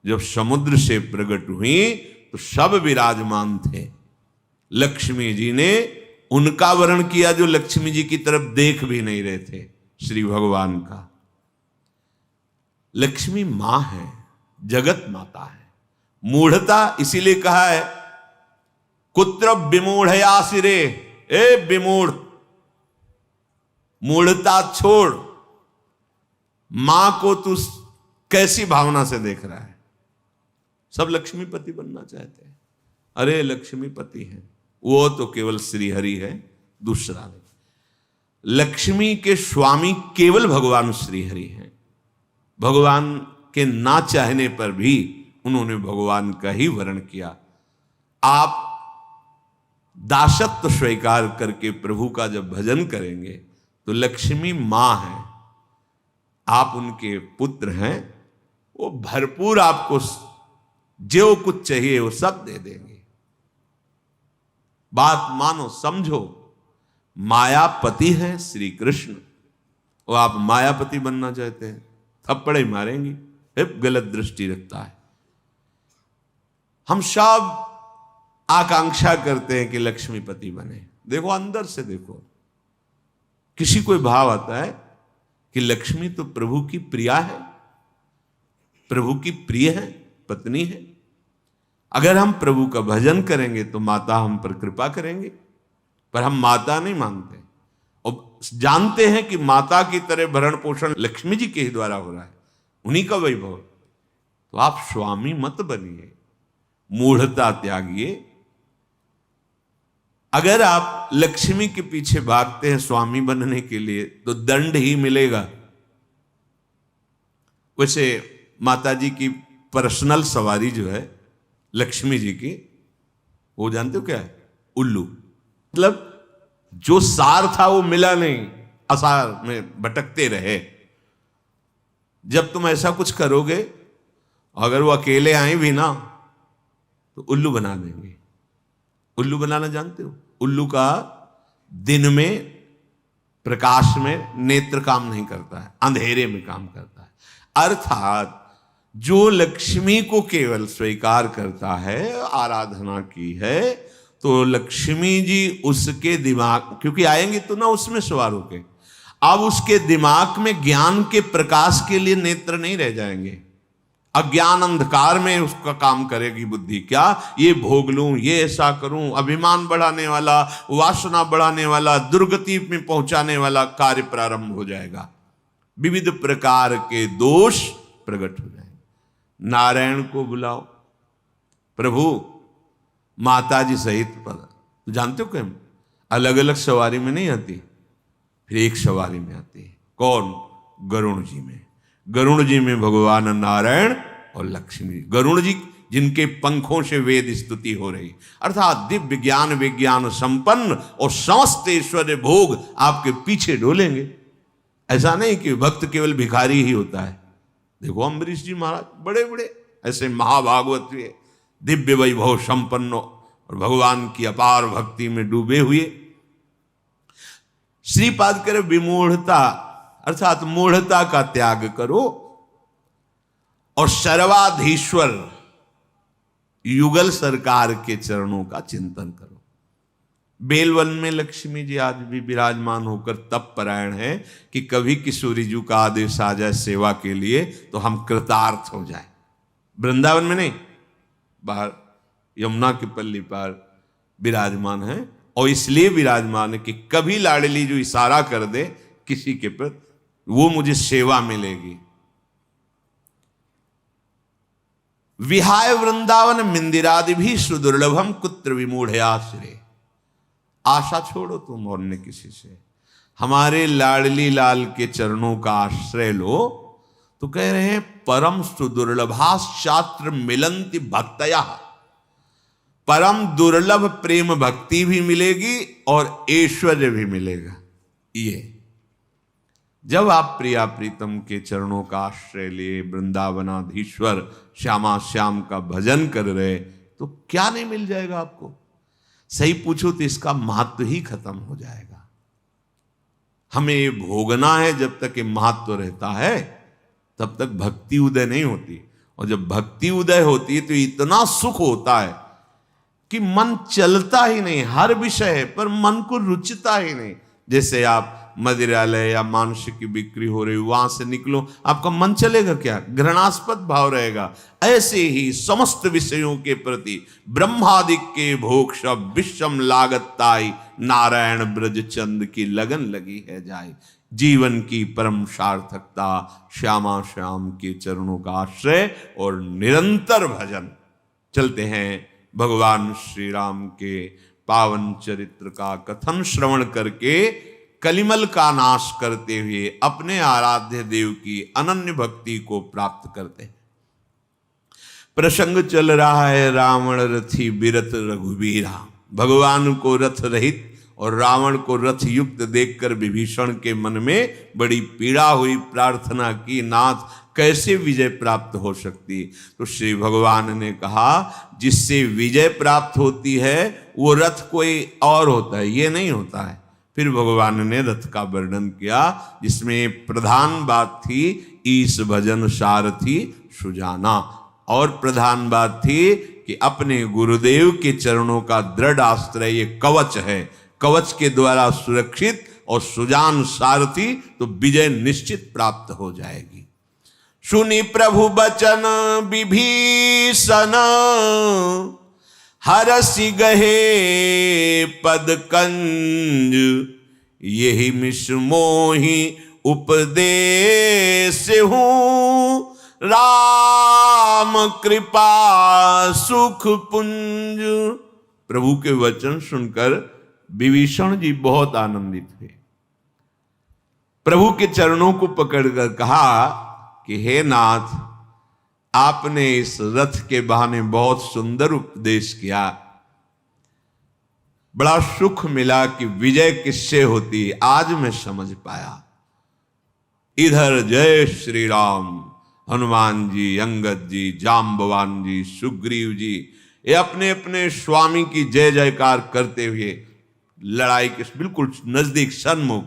जब समुद्र से प्रकट हुई तो सब विराजमान थे, लक्ष्मी जी ने उनका वर्ण किया जो लक्ष्मी जी की तरफ देख भी नहीं रहे थे, श्री भगवान का। लक्ष्मी मां है, जगत माता है। मूढ़ता इसीलिए कहा है, कुत्र विमूढ़या सिरे, ए विमूढ़, मूढ़ता छोड़। मां को तू कैसी भावना से देख रहा है? सब लक्ष्मीपति बनना चाहते हैं। अरे लक्ष्मीपति हैं, वो तो केवल श्री हरि है, दूसरा नहीं। लक्ष्मी के स्वामी केवल भगवान श्री हरि हैं। भगवान के ना चाहने पर भी उन्होंने भगवान का ही वर्ण किया। आप दासत्व स्वीकार करके प्रभु का जब भजन करेंगे तो लक्ष्मी मां है, आप उनके पुत्र हैं, वो भरपूर आपको जो कुछ चाहिए वो सब दे देंगे। बात मानो, समझो। मायापति हैं श्री कृष्ण, वो आप मायापति बनना चाहते हैं, थप्पड़े मारेंगी, फिर गलत दृष्टि रखता है। हम सब आकांक्षा करते हैं कि लक्ष्मीपति बने। देखो अंदर से देखो, किसी कोई भाव आता है कि लक्ष्मी तो प्रभु की प्रिया है, प्रभु की प्रिय है, पत्नी है। अगर हम प्रभु का भजन करेंगे तो माता हम पर कृपा करेंगे, पर हम माता नहीं मानते और जानते हैं कि माता की तरह भरण पोषण लक्ष्मी जी के ही द्वारा हो रहा है, उन्हीं का वैभव। तो आप स्वामी मत बनिए, मूढ़ता त्यागिए। अगर आप लक्ष्मी के पीछे भागते हैं स्वामी बनने के लिए तो दंड ही मिलेगा। वैसे माता जी की पर्सनल सवारी जो है लक्ष्मी जी की, वो जानते हो क्या है? उल्लू। मतलब जो सार था वो मिला नहीं, असार में भटकते रहे। जब तुम ऐसा कुछ करोगे, अगर वो अकेले आए भी ना तो उल्लू बना देंगे। उल्लू बनाना जानते हो? उल्लू का दिन में प्रकाश में नेत्र काम नहीं करता है, अंधेरे में काम करता है। अर्थात जो लक्ष्मी को केवल स्वीकार करता है, आराधना की है, तो लक्ष्मी जी उसके दिमाग, क्योंकि आएंगे तो ना उसमें सवार होके, अब उसके दिमाग में ज्ञान के प्रकाश के लिए नेत्र नहीं रह जाएंगे। अज्ञान अंधकार में उसका काम करेगी बुद्धि। क्या? ये भोग लूं, ये ऐसा करूं, अभिमान बढ़ाने वाला, वासना बढ़ाने वाला, दुर्गति में पहुंचाने वाला कार्य प्रारंभ हो जाएगा। विविध प्रकार के दोष प्रकट हो जाएंगे। नारायण को बुलाओ, प्रभु माता जी सहित पद। तो जानते हो क्या, अलग अलग सवारी में नहीं आती, फिर एक सवारी में आती है। कौन? गरुण जी में। गरुण जी में भगवान नारायण और लक्ष्मी। गरुण जी जिनके पंखों से वेद स्तुति हो रही, अर्थात दिव्य ज्ञान विज्ञान संपन्न और समस्त ऐश्वर्य भोग आपके पीछे डोलेंगे। ऐसा नहीं कि भक्त केवल भिखारी ही होता है। देखो अम्बरीश जी महाराज बड़े बड़े ऐसे महाभागवत हुए, दिव्य वैभव संपन्न और भगवान की अपार भक्ति में डूबे हुए। श्रीपाद करे विमूढ़ता अर्थात मूढ़ता का त्याग करो और सर्वाधीश्वर युगल सरकार के चरणों का चिंतन करो। बेलवन में लक्ष्मी जी आज भी विराजमान होकर तप परायण है कि कभी किशोरी जी का आदेश आ जाए सेवा के लिए तो हम कृतार्थ हो जाए। वृंदावन में नहीं, बाहर यमुना की पल्ली पर विराजमान है। और इसलिए विराजमान है कि कभी लाडली जो इशारा कर दे किसी के प्रति, वो मुझे सेवा मिलेगी। विहाय वृंदावन मिंदिरादि भी सुदुर्लभम कुत्र विमूढ़याश्रय। आशा छोड़ो तुम और न किसी से, हमारे लाडली लाल के चरणों का आश्रय लो। तो कह रहे हैं परम सुदुर्लभाश्चात्र मिलंति भक्तया। परम दुर्लभ प्रेम भक्ति भी मिलेगी और ऐश्वर्य भी मिलेगा। ये जब आप प्रिया प्रीतम के चरणों का आश्रय लिए वृंदावनाधीश्वर श्यामा श्याम का भजन कर रहे, तो क्या नहीं मिल जाएगा आपको? सही पूछो तो इसका महत्व ही खत्म हो जाएगा। हमें ये भोगना है, जब तक ये महत्व रहता है तब तक भक्ति उदय नहीं होती। और जब भक्ति उदय होती है तो इतना सुख होता है कि मन चलता ही नहीं, हर विषय है पर मन को रुचता ही नहीं। जैसे आप मदिरालय या मांस की बिक्री हो रही, वहां से निकलो, आपका मन चलेगा क्या? घृणास्पद भाव रहेगा। ऐसे ही समस्त विषयों के प्रति ब्रह्मादिक के भोग सब विषम लागताई, नारायण ब्रज चंद की लगन लगी है जाए। जीवन की परम सार्थकता श्यामा श्याम के चरणों का आश्रय और निरंतर भजन। चलते हैं भगवान श्री राम के पावन चरित्र का कथन श्रवण करके कलिमल का नाश करते हुए अपने आराध्य देव की अनन्य भक्ति को प्राप्त करते हैं। प्रसंग चल रहा है रावण रथी बिरत रघुवीरा। भगवान को रथ रहित और रावण को रथ युक्त देखकर विभीषण के मन में बड़ी पीड़ा हुई। प्रार्थना की, नाथ कैसे विजय प्राप्त हो सकती? तो श्री भगवान ने कहा, जिससे विजय प्राप्त होती है वो रथ कोई और होता है, ये नहीं होता है। फिर भगवान ने रथ का वर्णन किया, जिसमें प्रधान बात थी ईश भजन सारथी सुजाना, और प्रधान बात थी कि अपने गुरुदेव के चरणों का दृढ़ आश्रय ये कवच है, कवच के द्वारा सुरक्षित और सुजान सारथी, तो विजय निश्चित प्राप्त हो जाएगी। सुनी प्रभु बचन विभीषण, हरसि गहे पद कंज, यही मिश मोहि उपदेश हूँ, राम कृपा सुख पुंज। प्रभु के वचन सुनकर विभीषण जी बहुत आनंदित हुए। प्रभु के चरणों को पकड़कर कहा कि हे नाथ, आपने इस रथ के बहाने बहुत सुंदर उपदेश किया, बड़ा सुख मिला कि विजय किससे होती, आज मैं समझ पाया। इधर जय श्री राम, हनुमान जी, अंगद जी, जाम्बवान जी, सुग्रीव जी, ये अपने अपने स्वामी की जय जयकार करते हुए लड़ाई के बिल्कुल नजदीक सन्मुख,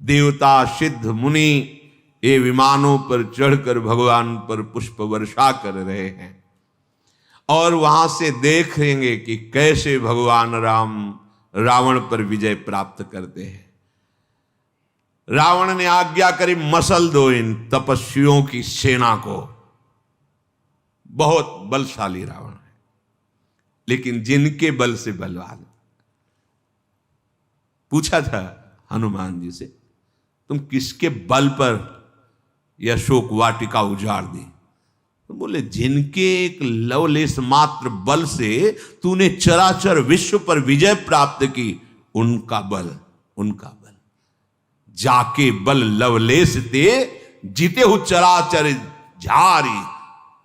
देवता सिद्ध मुनि ये विमानों पर चढ़कर भगवान पर पुष्प वर्षा कर रहे हैं। और वहां से देखेंगे कि कैसे भगवान राम रावण पर विजय प्राप्त करते हैं। रावण ने आज्ञा करी, मसल दो इन तपस्वियों की सेना को। बहुत बलशाली रावण है, लेकिन जिनके बल से बलवान। पूछा था हनुमान जी से, तुम किसके बल पर यह शोक वाटिका उजाड़ दी? तो बोले, जिनके एक लवलेश मात्र बल से तूने चराचर विश्व पर विजय प्राप्त की, उनका बल, उनका बल। जाके बल लवलेश ते जीते हु चराचर झारी,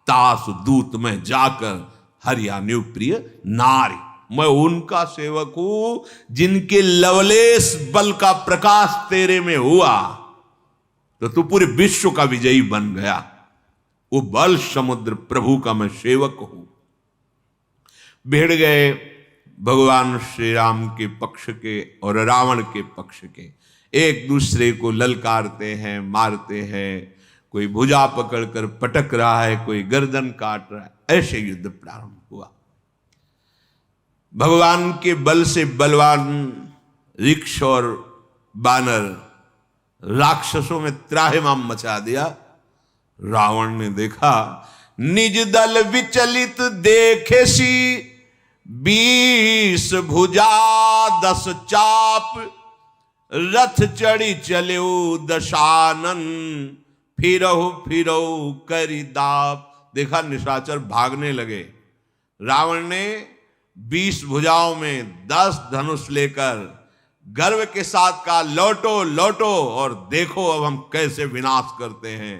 तासु दूत में जाकर हरियाणु प्रिय नारी। मैं उनका सेवक हूं जिनके लवलेश बल का प्रकाश तेरे में हुआ तो तू पूरे विश्व का विजयी बन गया। वो बल समुद्र प्रभु का मैं सेवक हूं। भिड़ गए भगवान श्री राम के पक्ष के और रावण के पक्ष के, एक दूसरे को ललकारते हैं, मारते हैं। कोई भुजा पकड़कर पटक रहा है, कोई गर्दन काट रहा है। ऐसे युद्ध प्रारंभ हुआ। भगवान के बल से बलवान ऋक्ष और बानर राक्षसों में त्राहिमाम मचा दिया। रावण ने देखा, निज दल विचलित देखे सी, 20 भुजा 10 चाप, रथ चढ़ी चले दशानन, फिरहु फिरहु करी दाप। देखा, निशाचर भागने लगे। रावण ने 20 भुजाओं में 10 धनुष लेकर गर्व के साथ कहा, लौटो लौटो और देखो अब हम कैसे विनाश करते हैं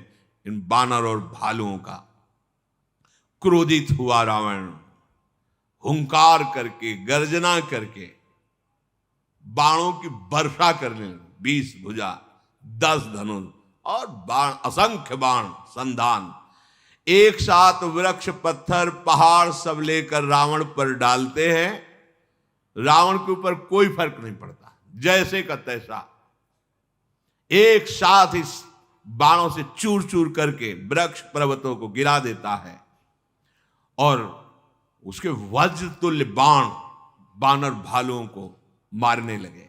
इन बानर और भालुओं का। क्रोधित हुआ रावण, हुंकार करके, गर्जना करके बाणों की वर्षा करने लगा। 20 भुजा 10 धनुष और बाण, असंख्य बाण संधान, एक साथ वृक्ष पत्थर पहाड़ सब लेकर रावण पर डालते हैं। रावण के ऊपर कोई फर्क नहीं पड़ता, जैसे का तैसा एक साथ इस बाणों से चूर चूर करके वृक्ष पर्वतों को गिरा देता है। और उसके वज्र तुल्य बाण बानर भालुओं को मारने लगे।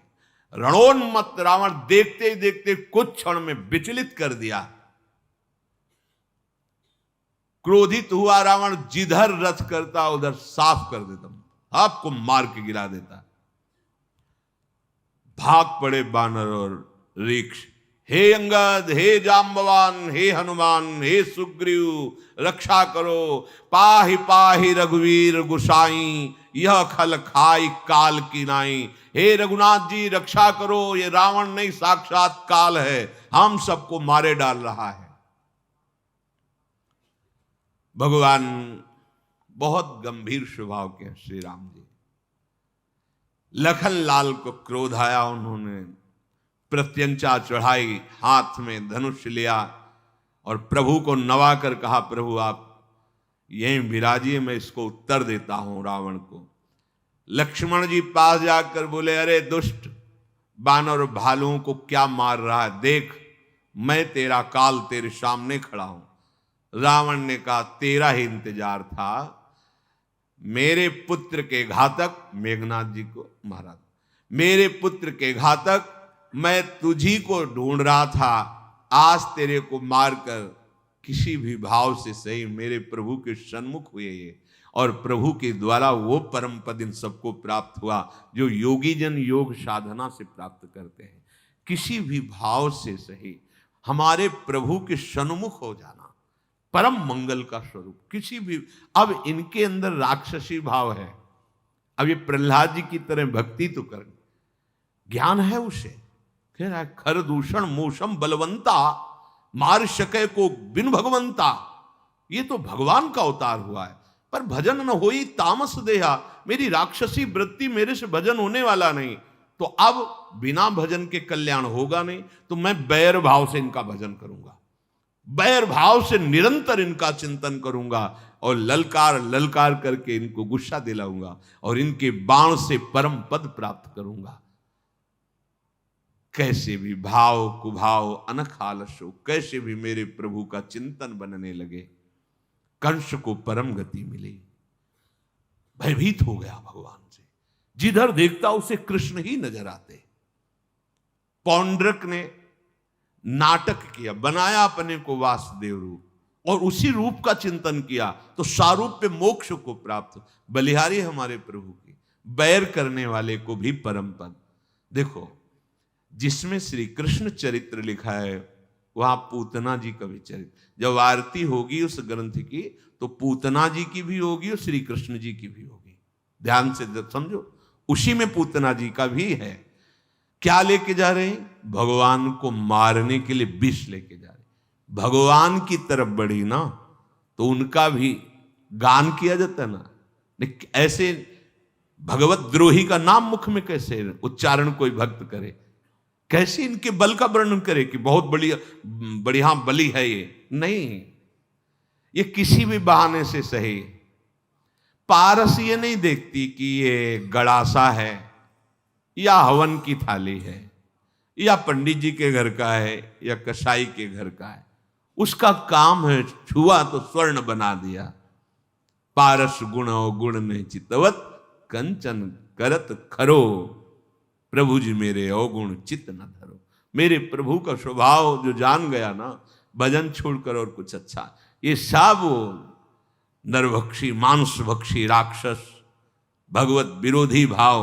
रणोन्मत्त रावण देखते ही देखते कुछ क्षण में विचलित कर दिया। क्रोधित हुआ रावण जिधर रथ करता उधर साफ कर देता, आपको मार के गिरा देता। भाग पड़े बानर और ऋक्ष, हे अंगद, हे जाम्बवान, हे हनुमान, हे सुग्रीव, रक्षा करो, पाहि पाहि रघुवीर गुसाई, यह खल खाई काल की नाई। हे रघुनाथ जी रक्षा करो, ये रावण नहीं साक्षात काल है, हम सबको मारे डाल रहा है। भगवान बहुत गंभीर स्वभाव के हैं श्री राम जी। लखन लाल को क्रोध आया, उन्होंने प्रत्यंचा चढ़ाई, हाथ में धनुष लिया और प्रभु को नवा कर कहा, प्रभु आप यहीं विराजिए, मैं इसको उत्तर देता हूं रावण को। लक्ष्मण जी पास जाकर बोले, अरे दुष्ट, बानर और भालुओं को क्या मार रहा है, देख मैं तेरा काल तेरे सामने खड़ा हूं। रावण ने कहा, तेरा ही इंतजार था, मेरे पुत्र के घातक, मेघनाथ जी को मारा, मेरे पुत्र के घातक, मैं तुझी को ढूंढ रहा था। आज तेरे को मारकर किसी भी भाव से सही मेरे प्रभु के सन्मुख हुए ये, और प्रभु के द्वारा वो परम पद इन सबको प्राप्त हुआ जो योगी जन योग साधना से प्राप्त करते हैं। किसी भी भाव से सही हमारे प्रभु के सन्मुख हो जाना परम मंगल का स्वरूप। किसी भी, अब इनके अंदर राक्षसी भाव है, अब ये प्रहलाद जी की तरह भक्ति तो कर, ज्ञान है उसे, कह रहा है खर दूषण मोशम बलवंता, मार सके को बिन भगवंता। ये तो भगवान का अवतार हुआ है, पर भजन न होई तामस देहा, मेरी राक्षसी वृत्ति, मेरे से भजन होने वाला नहीं, तो अब बिना भजन के कल्याण होगा नहीं, तो मैं बैर भाव से इनका भजन करूंगा, बैर भाव से निरंतर इनका चिंतन करूंगा और ललकार ललकार करके इनको गुस्सा दिलाऊंगा और इनके बाण से परम पद प्राप्त करूंगा। कैसे भी भाव कुभाव अनख आलस्यो, कैसे भी मेरे प्रभु का चिंतन बनने लगे, कंस को परम गति मिली। भयभीत हो गया भगवान से, जिधर देखता उसे कृष्ण ही नजर आते। पौंड्रक ने नाटक किया, बनाया अपने को वासुदेव रूप, और उसी रूप का चिंतन किया तो सारूप पे मोक्ष को प्राप्त। बलिहारी हमारे प्रभु की, बैर करने वाले को भी परम पद। देखो, जिसमें श्री कृष्ण चरित्र लिखा है वहां पूतना जी का भी चरित्र। जब आरती होगी उस ग्रंथ की तो पूतना जी की भी होगी और श्री कृष्ण जी की भी होगी। ध्यान से समझो, उसी में पूतना जी का भी है। क्या लेके जा रहे हैं? भगवान को मारने के लिए विष लेके जा रहे हैं। भगवान की तरफ बढ़ी ना तो उनका भी गान किया जाता है ना। ऐसे भगवत द्रोही का नाम मुख में कैसे उच्चारण कोई भक्त करे, कैसे इनके बल का वर्णन करे कि बहुत बढ़िया बलि है ये। नहीं, ये किसी भी बहाने से सही। पारस ये नहीं देखती कि ये गड़ासा है या हवन की थाली है या पंडित जी के घर का है या कसाई के घर का है। उसका काम है छुआ तो स्वर्ण बना दिया। पारस गुण गुण में चितवत कंचन करत खरो, प्रभु जी मेरे अवगुण चित्त न धरो। मेरे प्रभु का स्वभाव जो जान गया ना, भजन छोड़कर और कुछ अच्छा, ये सब नरभक्षी मांसभक्षी राक्षस भगवत विरोधी भाव,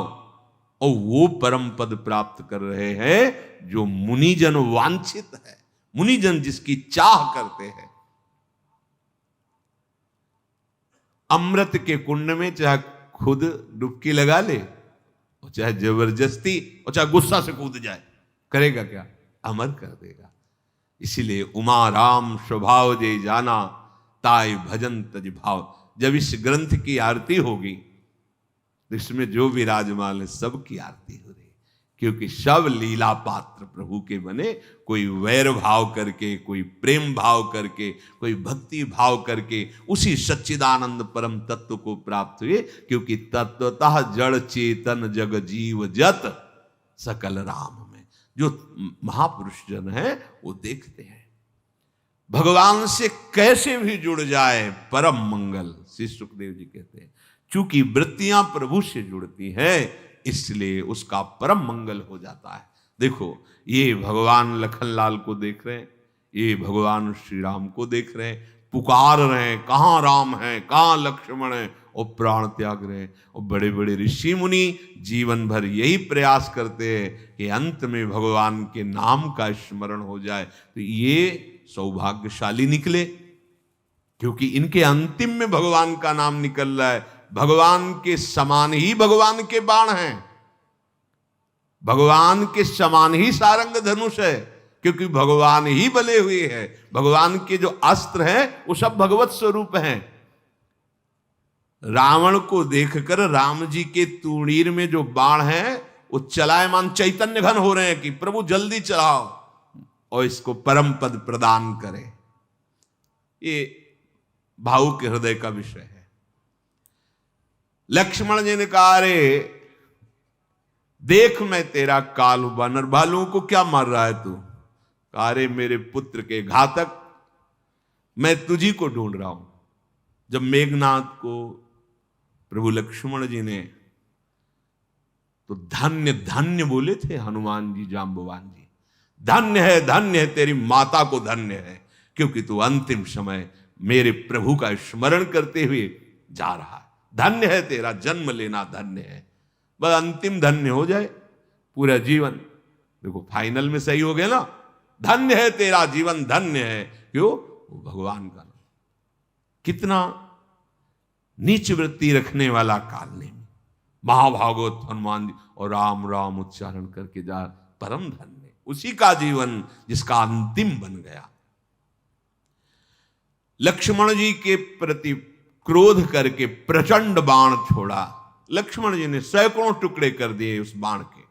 और वो परम पद प्राप्त कर रहे हैं जो मुनिजन वांछित है, मुनिजन जिसकी चाह करते हैं। अमृत के कुंड में चाहे खुद डुबकी लगा ले और चाहे जबरदस्ती और चाहे गुस्सा से कूद जाए, करेगा क्या? अमर कर देगा। इसीलिए उमा राम स्वभाव जय जाना, ताय भजन तज भाव। जब इस ग्रंथ की आरती होगी तो इसमें जो विराजमान है सबकी आरती हो रही, क्योंकि सब लीला पात्र प्रभु के बने। कोई वैर भाव करके, कोई प्रेम भाव करके, कोई भक्ति भाव करके उसी सच्चिदानंद परम तत्व को प्राप्त हुए। क्योंकि तत्वतः जड़ चेतन जग जीव जत सकल राम में। जो महापुरुष जन है वो देखते हैं भगवान से कैसे भी जुड़ जाए परम मंगल। श्री सुखदेव जी कहते हैं चूंकि वृत्तियां प्रभु से जुड़ती है इसलिए उसका परम मंगल हो जाता है। देखो, ये भगवान लखनलाल को देख रहे हैं, ये भगवान श्री राम को देख रहे हैं, पुकार रहे हैं कहाँ राम है, कहाँ लक्ष्मण है, और प्राण त्याग रहे हैं। और बड़े बड़े ऋषि मुनि जीवन भर यही प्रयास करते हैं कि अंत में भगवान के नाम का स्मरण हो जाए। तो ये सौभाग्यशाली निकले, क्योंकि इनके अंतिम में भगवान का नाम निकल रहा है। भगवान के समान ही भगवान के बाण हैं, भगवान के समान ही सारंग धनुष है, क्योंकि भगवान ही बले हुए हैं। भगवान के जो अस्त्र हैं वो सब भगवत स्वरूप हैं। रावण को देखकर राम जी के तूणीर में जो बाण हैं वो चलायमान चैतन्य घन हो रहे हैं कि प्रभु जल्दी चलाओ और इसको परम पद प्रदान करें। ये भावुक हृदय का विषय है। लक्ष्मण जी ने कहा, अरे देख मैं तेरा काल हुआ, नरभालुओं को क्या मार रहा है तू? कहा, अरे मेरे पुत्र के घातक, मैं तुझी को ढूंढ रहा हूं। जब मेघनाथ को प्रभु लक्ष्मण जी ने तो धन्य धन्य बोले थे हनुमान जी, जाम्बवान जी, धन्य है तेरी माता को धन्य है, क्योंकि तू अंतिम समय मेरे प्रभु का स्मरण करते हुए जा रहा है। धन्य है तेरा जन्म लेना, धन्य है। बस अंतिम धन्य हो जाए पूरा जीवन। देखो फाइनल में सही हो गया ना, धन्य है तेरा जीवन, धन्य है। क्यों? वो भगवान का नाम। कितना नीच वृत्ति रखने वाला काल ने महाभागवत हनुमान जी और राम राम उच्चारण करके जा, परम धन्य उसी का जीवन जिसका अंतिम बन गया। लक्ष्मण जी के प्रति क्रोध करके प्रचंड बाण छोड़ा। लक्ष्मण जी ने सैकड़ों टुकड़े कर दिए उस बाण के।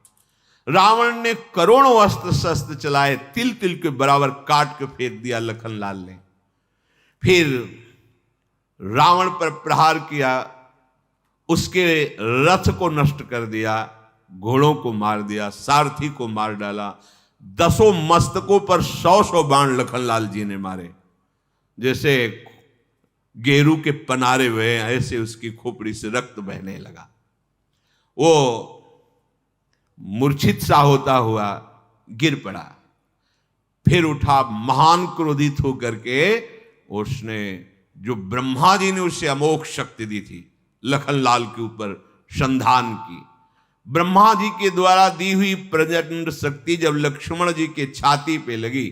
रावण ने करोड़ों अस्त्र शस्त्र चलाए, तिल तिल के बराबर काट के फेंक दिया लखनलाल ने। फिर रावण पर प्रहार किया, उसके रथ को नष्ट कर दिया, घोड़ों को मार दिया, सारथी को मार डाला। 10 मस्तकों पर 100 बाण लखनलाल जी ने मारे। जैसे गेरू के पनारे हुए ऐसे उसकी खोपड़ी से रक्त बहने लगा। वो मूर्छित सा होता हुआ गिर पड़ा, फिर उठा, महान क्रोधित होकर के उसने जो ब्रह्मा जी ने उसे अमोघ शक्ति दी थी लखनलाल के ऊपर संधान की, ब्रह्मा जी के द्वारा दी हुई प्रचंड शक्ति जब लक्ष्मण जी के छाती पे लगी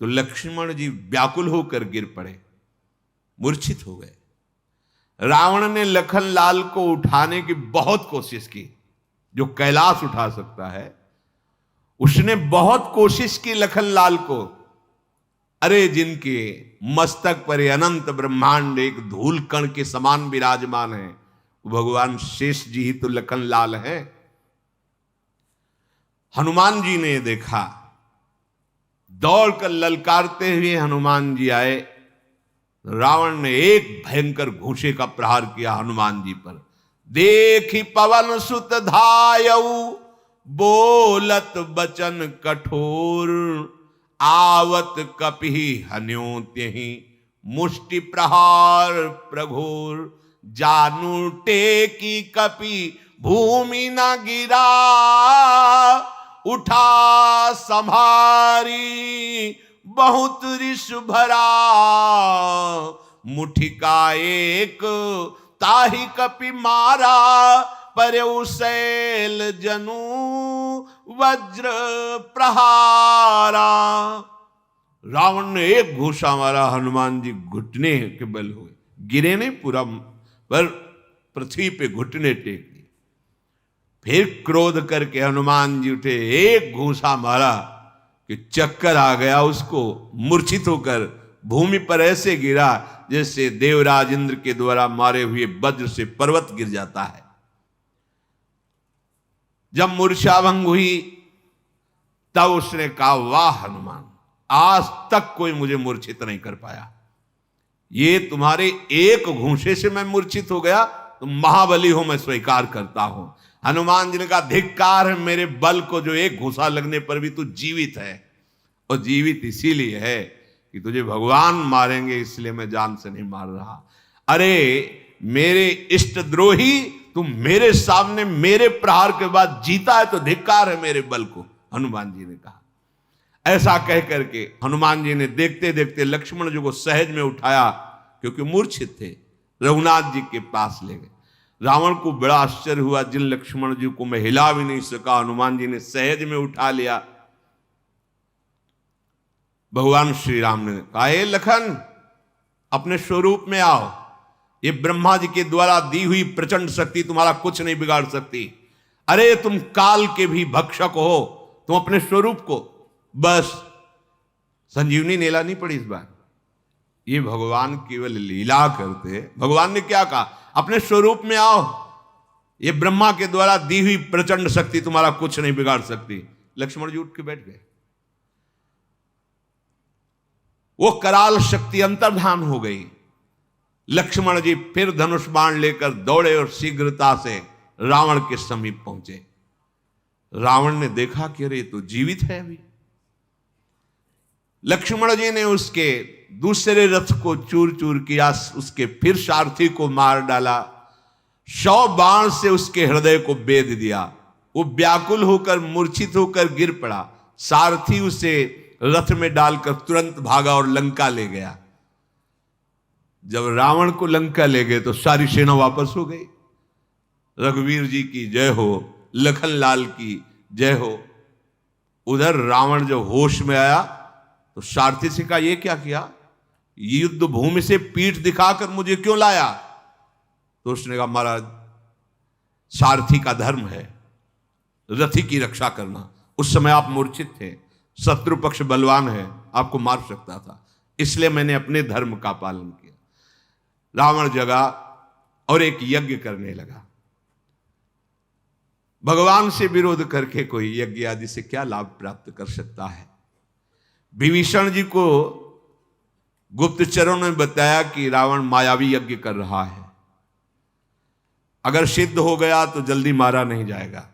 तो लक्ष्मण जी व्याकुल होकर गिर पड़े, मूर्छित हो गए। रावण ने लखनलाल को उठाने की बहुत कोशिश की, जो कैलाश उठा सकता है उसने बहुत कोशिश की लखनलाल को। अरे जिनके मस्तक पर अनंत ब्रह्मांड एक धूल कण के समान विराजमान है, भगवान शेष जी ही तो लखनलाल है। हनुमान जी ने देखा, दौड़कर ललकारते हुए हनुमान जी आए। रावण ने एक भयंकर घूंसे का प्रहार किया हनुमान जी पर। देखी पवन सुत धायऊ बोलत बचन कठोर, आवत कपि हन्यो त्यहि मुष्टि प्रहार प्रघोर, जानू टेकी कपि भूमि न गिरा, उठा संभारी बहुत रिष भरा, मुठिका एक ताहि कपि मारा, परउ शैल जनु वज्र प्रहारा। रावण ने एक घूसा मारा, हनुमान जी घुटने के बल हुए, गिरे नहीं पूरा पर पृथ्वी पे घुटने टेक दिए। फिर क्रोध करके हनुमान जी उठे, एक घूसा मारा कि चक्कर आ गया उसको, मूर्छित होकर भूमि पर ऐसे गिरा जैसे देवराज इंद्र के द्वारा मारे हुए वज्र से पर्वत गिर जाता है। जब मूर्छाभंग हुई तब उसने कहा, वाह हनुमान, आज तक कोई मुझे मूर्छित नहीं कर पाया। ये तुम्हारे एक घूंसे से मैं मूर्छित हो गया, तुम महाबली हो, मैं स्वीकार करता हूं। हनुमान जी ने कहा, धिक्कार है मेरे बल को, जो एक घूंसा लगने पर भी तू जीवित है, और जीवित इसीलिए है कि तुझे भगवान मारेंगे, इसलिए मैं जान से नहीं मार रहा। अरे मेरे इष्ट द्रोही, तुम मेरे सामने मेरे प्रहार के बाद जीता है तो धिक्कार है मेरे बल को, हनुमान जी ने कहा। ऐसा कह करके हनुमान जी ने देखते देखते लक्ष्मण जी को सहज में उठाया, क्योंकि मूर्छित थे, रघुनाथ जी के पास ले गए। रावण को बड़ा आश्चर्य हुआ, जिन लक्ष्मण जी को मैं हिला भी नहीं सका, हनुमान जी ने सहज में उठा लिया। भगवान श्री राम ने कहा, ए लखन, अपने स्वरूप में आओ, ये ब्रह्मा जी के द्वारा दी हुई प्रचंड शक्ति तुम्हारा कुछ नहीं बिगाड़ सकती। अरे तुम काल के भी भक्षक हो, तुम अपने स्वरूप को, बस संजीवनी नीला नहीं पड़ी इस बार। ये भगवान केवल लीला करते। भगवान ने क्या कहा, अपने स्वरूप में आओ, ये ब्रह्मा के द्वारा दी हुई प्रचंड शक्ति तुम्हारा कुछ नहीं बिगाड़ सकती। लक्ष्मण जी उठ के बैठ गए, वो कराल शक्ति अंतर्धान हो गई। लक्ष्मण जी फिर धनुष बाण लेकर दौड़े और शीघ्रता से रावण के समीप पहुंचे। रावण ने देखा कि अरे तो जीवित है अभी। लक्ष्मण जी ने उसके दूसरे रथ को चूर चूर किया, उसके फिर सारथी को मार डाला, 100 बाण से उसके हृदय को बेध दिया। वो व्याकुल होकर मूर्छित होकर गिर पड़ा। सारथी उसे रथ में डालकर तुरंत भागा और लंका ले गया। जब रावण को लंका ले गए तो सारी सेना वापस हो गई। रघुवीर जी की जय हो, लखनलाल की जय हो। उधर रावण जब होश में आया तो सारथी से कहा, ये क्या किया, युद्ध भूमि से पीठ दिखाकर मुझे क्यों लाया? तो उसने कहा, महाराज सारथी का धर्म है रथी की रक्षा करना। उस समय आप मूर्छित थे, शत्रु पक्ष बलवान है, आपको मार सकता था, इसलिए मैंने अपने धर्म का पालन किया। रावण जगा और एक यज्ञ करने लगा। भगवान से विरोध करके कोई यज्ञ आदि से क्या लाभ प्राप्त कर सकता है? विभीषण जी को गुप्तचरों ने बताया कि रावण मायावी यज्ञ कर रहा है, अगर सिद्ध हो गया तो जल्दी मारा नहीं जाएगा।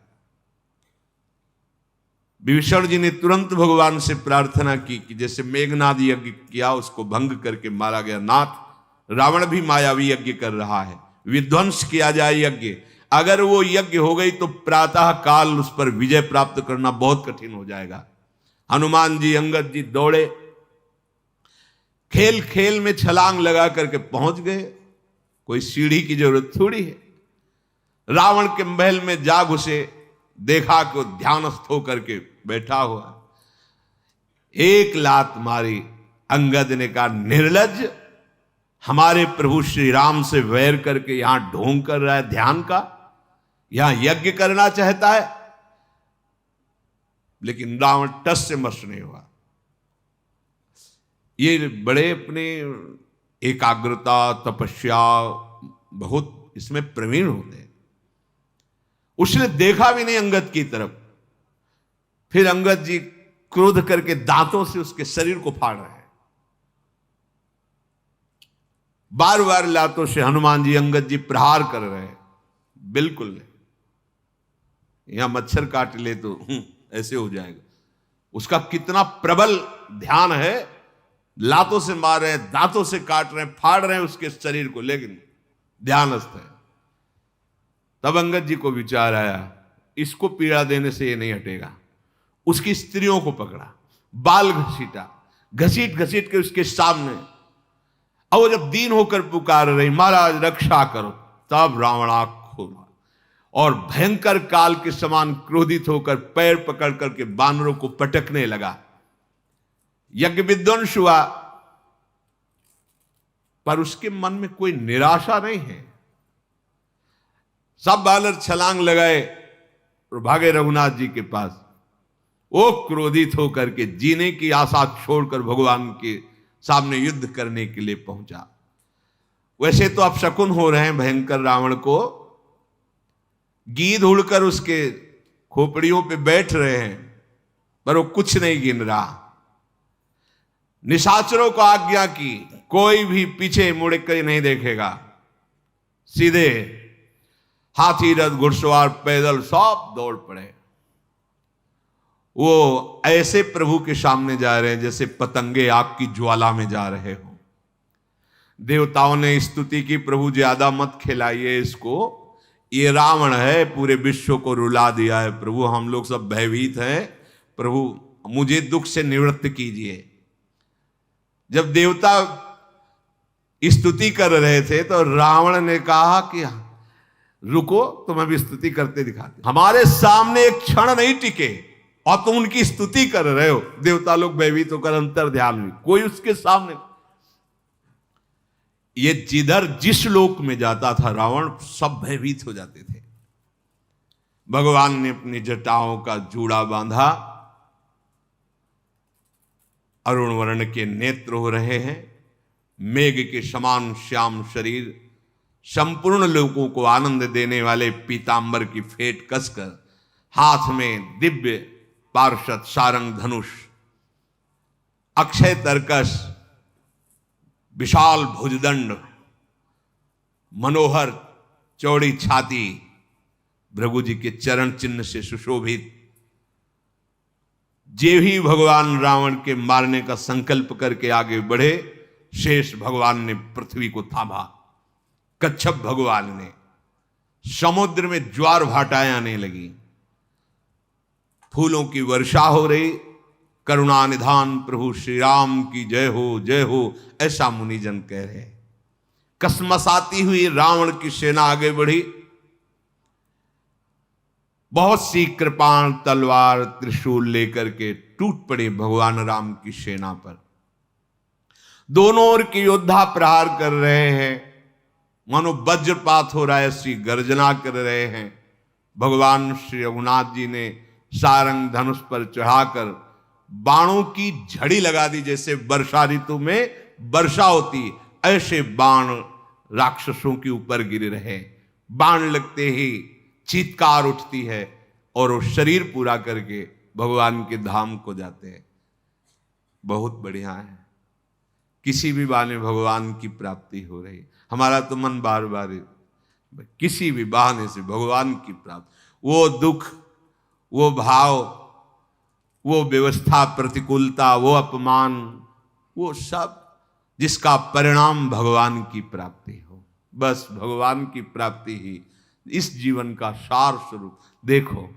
विभीषण जी ने तुरंत भगवान से प्रार्थना की कि जैसे मेघनाद यज्ञ किया उसको भंग करके मारा गया, नाथ रावण भी मायावी यज्ञ कर रहा है, विध्वंस किया जाए यज्ञ। अगर वो यज्ञ हो गई तो प्रातः काल उस पर विजय प्राप्त करना बहुत कठिन हो जाएगा। हनुमान जी अंगद जी दौड़े, खेल खेल में छलांग लगा करके पहुंच गए। कोई सीढ़ी की जरूरत थोड़ी है। रावण के महल में जा घुसे, देखा कि वो ध्यानस्थ होकर के बैठा हुआ। एक लात मारी। अंगद ने कहा, निर्लज्ज, हमारे प्रभु श्री राम से वैर करके यहां ढोंग कर रहा है ध्यान का, यहां यज्ञ करना चाहता है। लेकिन रावण टस से मस नहीं हुआ। ये बड़े अपने एकाग्रता, तपस्या, बहुत इसमें प्रवीण होते हैं। उसने देखा भी नहीं अंगद की तरफ। फिर अंगद जी क्रोध करके दांतों से उसके शरीर को फाड़ रहे हैं। बार बार लातों से हनुमान जी, अंगद जी प्रहार कर रहे हैं। बिल्कुल नहीं, यहां मच्छर काट ले तो ऐसे हो जाएगा। उसका कितना प्रबल ध्यान है। लातों से मार रहे हैं, दांतों से काट रहे हैं, फाड़ रहे हैं उसके शरीर को, लेकिन ध्यानस्थ है। तब अंगद जी को विचार आया, इसको पीड़ा देने से ये नहीं हटेगा। उसकी स्त्रियों को पकड़ा, बाल घसीटा, घसीट घसीट के उसके सामने। अब वो जब दीन होकर पुकार रही, महाराज रक्षा करो, तब रावण आंख खोला और भयंकर काल के समान क्रोधित होकर पैर पकड़ करके बानरों को पटकने लगा। यज्ञ विध्वंस हुआ, पर उसके मन में कोई निराशा नहीं है। सब बालर छलांग लगाए और भागे रघुनाथ जी के पास। वो क्रोधित होकर के जीने की आशा छोड़कर भगवान के सामने युद्ध करने के लिए पहुंचा। वैसे तो अब शकुन हो रहे हैं भयंकर रावण को, गीध उड़कर उसके खोपड़ियों पे बैठ रहे हैं, पर वो कुछ नहीं गिन रहा। निशाचरों को आज्ञा की, कोई भी पीछे मुड़ कर नहीं देखेगा। सीधे हाथी, रथ, घुड़सवार, पैदल सब दौड़ पड़े। वो ऐसे प्रभु के सामने जा रहे हैं जैसे पतंगे आग की ज्वाला में जा रहे हो। देवताओं ने स्तुति की, प्रभु ज्यादा मत खिलाइए इसको, ये रावण है, पूरे विश्व को रुला दिया है। प्रभु हम लोग सब भयभीत हैं, प्रभु मुझे दुख से निवृत्त कीजिए। जब देवता स्तुति कर रहे थे तो रावण ने कहा कि रुको, तुम अभी स्तुति करते दिखाते। हमारे सामने एक क्षण नहीं टिके और तुम उनकी स्तुति कर रहे हो। देवता लोग भयभीत होकर अंतर ध्यान में, कोई उसके सामने। ये जिधर जिस लोक में जाता था रावण, सब भयभीत हो जाते थे। भगवान ने अपनी जटाओं का जूड़ा बांधा, अरुण वर्ण के नेत्र हो रहे हैं, मेघ के समान श्याम शरीर, संपूर्ण लोगों को आनंद देने वाले पीतांबर की फेट कसकर, हाथ में दिव्य पार्षद सारंग धनुष, अक्षय तरकस, विशाल भुजदंड, मनोहर चौड़ी छाती, भृगु जी के चरण चिन्ह से सुशोभित। जे भी भगवान रावण के मारने का संकल्प करके आगे बढ़े, शेष भगवान ने पृथ्वी को थामा। कच्छप भगवान ने, समुद्र में ज्वार भाटाएं आने लगी, फूलों की वर्षा हो रही। करुणा निधान प्रभु श्री राम की जय हो, जय हो, ऐसा मुनिजन कह रहे। कसमसाती हुई रावण की सेना आगे बढ़ी। बहुत सी कृपाण, तलवार, त्रिशूल लेकर के टूट पड़े भगवान राम की सेना पर। दोनों ओर के योद्धा प्रहार कर रहे हैं, मानो वज्रपात हो रहा है, ऐसी गर्जना कर रहे हैं। भगवान श्री रघुनाथ जी ने सारंग धनुष पर चढ़ाकर बाणों की झड़ी लगा दी। जैसे वर्षा ऋतु में वर्षा होती, ऐसे बाण राक्षसों के ऊपर गिर रहे। बाण लगते ही चीत्कार उठती है और वो शरीर पूरा करके भगवान के धाम को जाते हैं। बहुत बढ़िया है, किसी भी बहाने भगवान की प्राप्ति हो रही। हमारा तो मन बार बार किसी भी बहाने से भगवान की प्राप्ति, वो दुख, वो भाव, वो व्यवस्था, प्रतिकूलता, वो अपमान, वो सब जिसका परिणाम भगवान की प्राप्ति हो। बस भगवान की प्राप्ति ही इस जीवन का सार स्वरूप। देखो,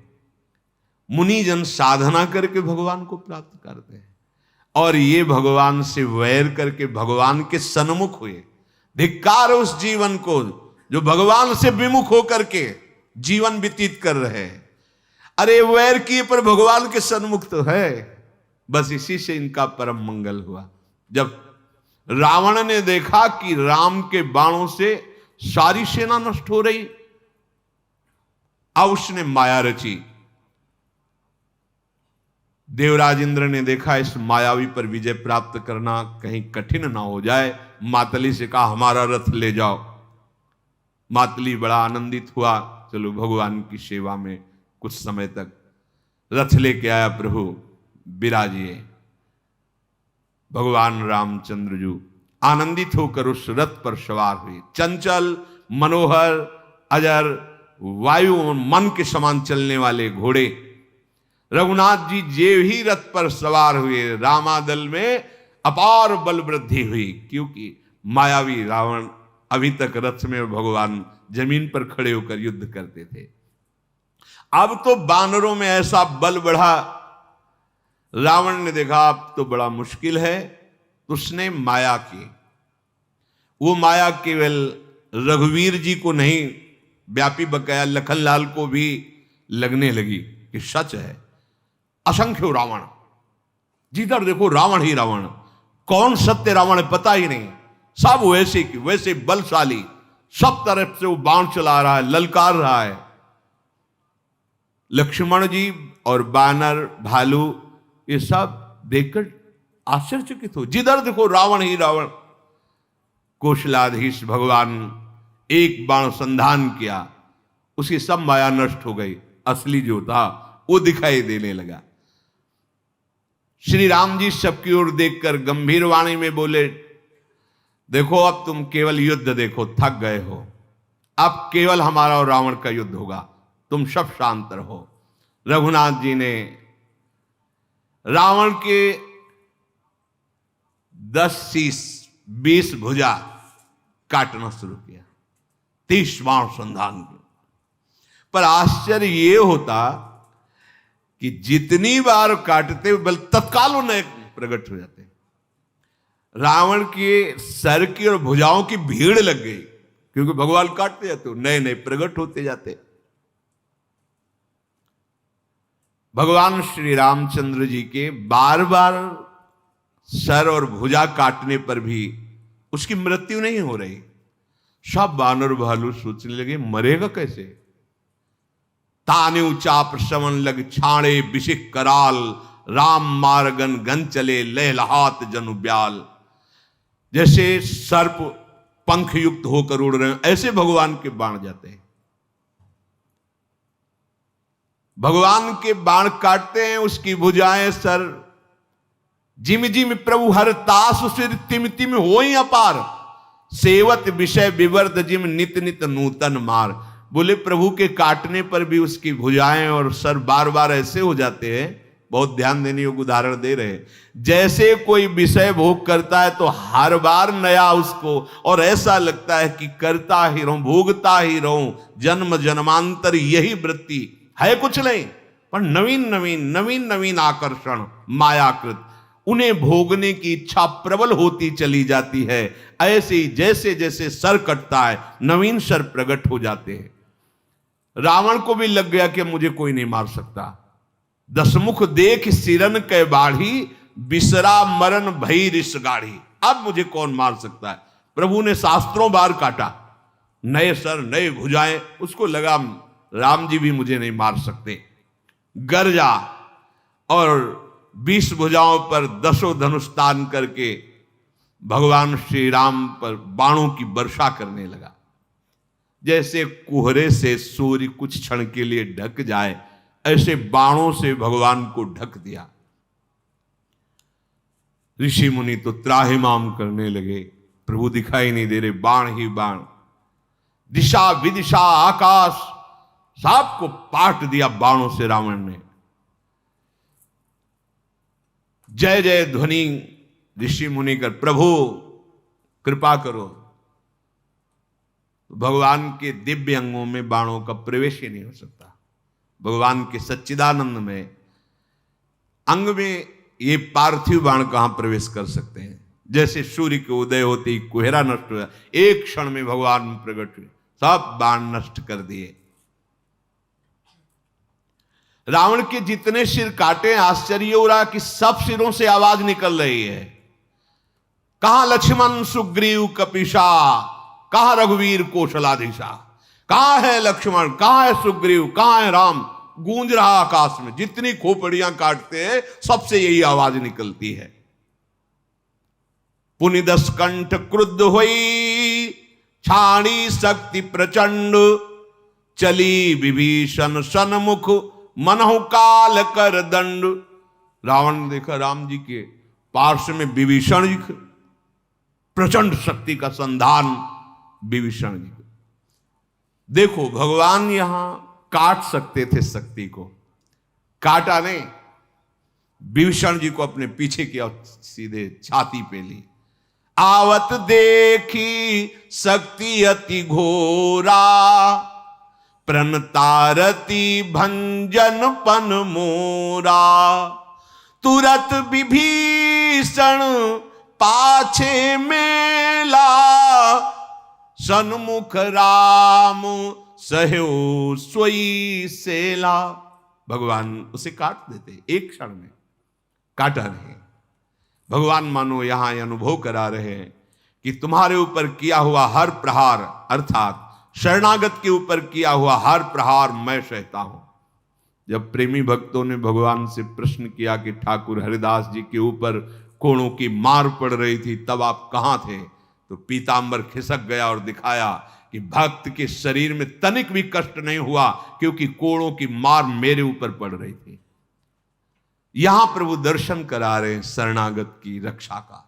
मुनिजन साधना करके भगवान को प्राप्त करते हैं और ये भगवान से वैर करके भगवान के सन्मुख हुए। धिक्कार उस जीवन को जो भगवान से विमुख होकर के जीवन व्यतीत कर रहे हैं। अरे वैर किए पर भगवान के सन्मुख तो है। बस इसी से इनका परम मंगल हुआ। जब रावण ने देखा कि राम के बाणों से सारी सेना नष्ट हो रही, अब उसने माया रची। देवराज इंद्र ने देखा इस मायावी पर विजय प्राप्त करना कहीं कठिन ना हो जाए, मातली से कहा हमारा रथ ले जाओ। मातली बड़ा आनंदित हुआ, चलो भगवान की सेवा में कुछ समय तक रथ लेके आया। प्रभु विराजिए। भगवान रामचंद्र जी आनंदित होकर उस रथ पर सवार हुए। चंचल, मनोहर, अजर, वायु और मन के समान चलने वाले घोड़े। रघुनाथ जी जे ही रथ पर सवार हुए, रामादल में अपार बल वृद्धि हुई, क्योंकि मायावी रावण अभी तक रथ में और भगवान जमीन पर खड़े होकर युद्ध करते थे। अब तो बानरों में ऐसा बल बढ़ा, रावण ने देखा अब तो बड़ा मुश्किल है, तो उसने माया की। वो माया केवल रघुवीर जी को नहीं, व्यापी बकाया लखनलाल को भी लगने लगी कि सच है। असंख्य रावण, जिधर देखो रावण ही रावण, कौन सत्य रावण है पता ही नहीं, सब वैसे की वैसे बलशाली, सब तरफ से वो बाण चला रहा है, ललकार रहा है। लक्ष्मण जी और बानर, भालू, ये सब देखकर आश्चर्यचकित हो। जिधर देखो रावण ही रावण। कौशलाधीश भगवान एक बाण संधान किया, उसकी सब माया नष्ट हो गई। असली जो था वो दिखाई देने लगा। श्री राम जी सबकी ओर देखकर गंभीर वाणी में बोले, देखो अब तुम केवल युद्ध देखो, थक गए हो, अब केवल हमारा और रावण का युद्ध होगा, तुम सब शांत रहो। रघुनाथ जी ने रावण के 10 शीश 20 भुजा काटना शुरू किया, 30 बाण संधान किया। पर आश्चर्य ये होता कि जितनी बार काटते बल तत्काल उन्हें प्रकट हो जाते। रावण के सर की और भुजाओं की भीड़ लग गई, क्योंकि भगवान काटते जाते नए नए प्रकट होते जाते। भगवान श्री रामचंद्र जी के बार बार सर और भुजा काटने पर भी उसकी मृत्यु नहीं हो रही। सब बानर भालू सोचने लगे मरेगा कैसे। ताने चाप श्रवण लग छाणे बिशिक कराल, राम मारगन गन चले लहलहात जनु ब्याल। जैसे सर्प पंख युक्त होकर उड़ रहे हैं, ऐसे भगवान के बाण जाते हैं। भगवान के बाण काटते हैं, उसकी भुजाएं सर जिम जिम प्रभु हर तास सिर तिम तिम हो ही अपार, सेवत विषय विवर्त जिम नित नित नूतन मार। बोले प्रभु के काटने पर भी उसकी भुजाएं और सर बार बार ऐसे हो जाते हैं। बहुत ध्यान देने योग्य उदाहरण दे रहे हैं। जैसे कोई विषय भोग करता है तो हर बार नया उसको, और ऐसा लगता है कि करता ही रहूं, भोगता ही रहूं, जन्म जन्मांतर यही वृत्ति है, कुछ नहीं पर नवीन नवीन नवीन नवीन आकर्षण मायाकृत, उन्हें भोगने की इच्छा प्रबल होती चली जाती है। ऐसे ही जैसे जैसे सर कटता है नवीन सर प्रकट हो जाते हैं। रावण को भी लग गया कि मुझे कोई नहीं मार सकता। दसमुख देख सिरन कै बाढ़ी, बिसरा मरण भई रिस गाढ़ी। अब मुझे कौन मार सकता है। प्रभु ने शास्त्रों बार काटा, नए सर नए भुजाएं, उसको लगा राम जी भी मुझे नहीं मार सकते। गरजा और 20 भुजाओं पर 10 धनुष तान करके भगवान श्री राम पर बाणों की वर्षा करने लगा। जैसे कोहरे से सूर्य कुछ क्षण के लिए ढक जाए, ऐसे बाणों से भगवान को ढक दिया। ऋषि मुनि तो त्राहिमाम करने लगे, प्रभु दिखाई नहीं दे रहे, बाण ही बाण, दिशा विदिशा आकाश सबको पाट दिया बाणों से रावण ने। जय जय ध्वनि ऋषि मुनि कर, प्रभु कृपा करो। भगवान के दिव्य अंगों में बाणों का प्रवेश ही नहीं हो सकता। भगवान के सच्चिदानंद में अंग में ये पार्थिव बाण कहां प्रवेश कर सकते हैं। जैसे सूर्य के उदय होते ही कुहरा नष्ट हुआ, एक क्षण में भगवान प्रकट हुए, सब बाण नष्ट कर दिए। रावण के जितने सिर काटे, आश्चर्य हो रहा कि सब सिरों से आवाज निकल रही है। कहां लक्ष्मण सुग्रीव कपीसा, कहां रघुवीर कौशलाधीशा, कहां है लक्ष्मण, कहां है सुग्रीव, कहां है राम, गूंज रहा आकाश में। जितनी खोपड़ियां काटते हैं सबसे यही आवाज निकलती है। पुनिदस कंठ क्रुद्ध हुई, छाणी शक्ति प्रचंड, चली विभीषण सन्मुख, मनहु काल कर दंड। रावण ने देखा राम जी के पार्श्व में विभीषण जी, प्रचंड शक्ति का संधान विभीषण जी। देखो भगवान यहां काट सकते थे शक्ति को, काटा नहीं, विभीषण जी को अपने पीछे किया, सीधे छाती पे ली। आवत देखी शक्ति अति घोरा, प्रणतारती भंजन पन मोरा, तुरत विभीषण पाछे मेला, सन्मुख राम सहयो सोई सेला। भगवान उसे काट देते एक क्षण में, काटा नहीं। भगवान मानो यहां अनुभव करा रहे हैं कि तुम्हारे ऊपर किया हुआ हर प्रहार, अर्थात शरणागत के ऊपर किया हुआ हर प्रहार मैं सहता हूं। जब प्रेमी भक्तों ने भगवान से प्रश्न किया कि ठाकुर हरिदास जी के ऊपर कोड़ों की मार पड़ रही थी, तब आप कहां थे, तो पीतांबर खिसक गया और दिखाया कि भक्त के शरीर में तनिक भी कष्ट नहीं हुआ, क्योंकि कोड़ों की मार मेरे ऊपर पड़ रही थी। यहां प्रभु दर्शन करा रहे हैं शरणागत की रक्षा का।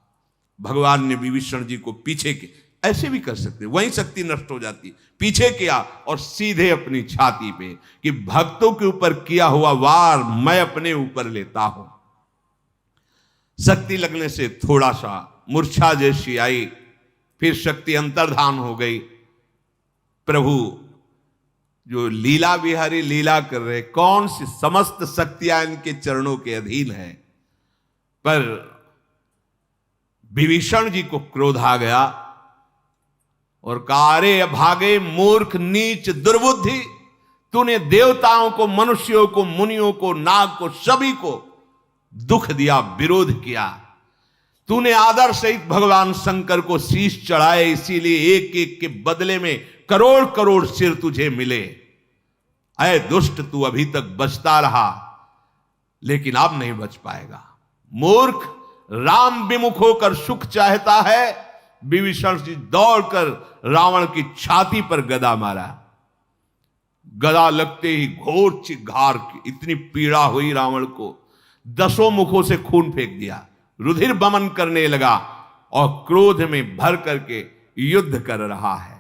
भगवान ने विभीषण जी को पीछे के, ऐसे भी कर सकते, वहीं शक्ति नष्ट हो जाती, पीछे किया और सीधे अपनी छाती पे, कि भक्तों के ऊपर किया हुआ वार मैं अपने ऊपर लेता हूं। शक्ति लगने से थोड़ा सा मूर्छा जैसी आई, फिर शक्ति अंतर्धान हो गई। प्रभु जो लीला विहारी लीला कर रहे, कौन सी समस्त शक्तियां इनके चरणों के अधीन है। पर विभीषण जी को क्रोध आ गया और कहा, अरे भागे मूर्ख नीच दुर्बुद्धि, तूने देवताओं को, मनुष्यों को, मुनियों को, नाग को, सभी को दुख दिया, विरोध किया। तूने आदर सहित भगवान शंकर को शीश चढ़ाए, इसीलिए एक एक के बदले में करोड़ करोड़ सिर तुझे मिले। अय दुष्ट, तू अभी तक बचता रहा, लेकिन अब नहीं बच पाएगा। मूर्ख, राम विमुख होकर सुख चाहता है। विभीषण जी दौड़कर रावण की छाती पर गदा मारा। गदा लगते ही घोर चिघार की इतनी पीड़ा हुई रावण को, 10 मुखों से खून फेंक दिया, रुधिर बमन करने लगा और क्रोध में भर करके युद्ध कर रहा है।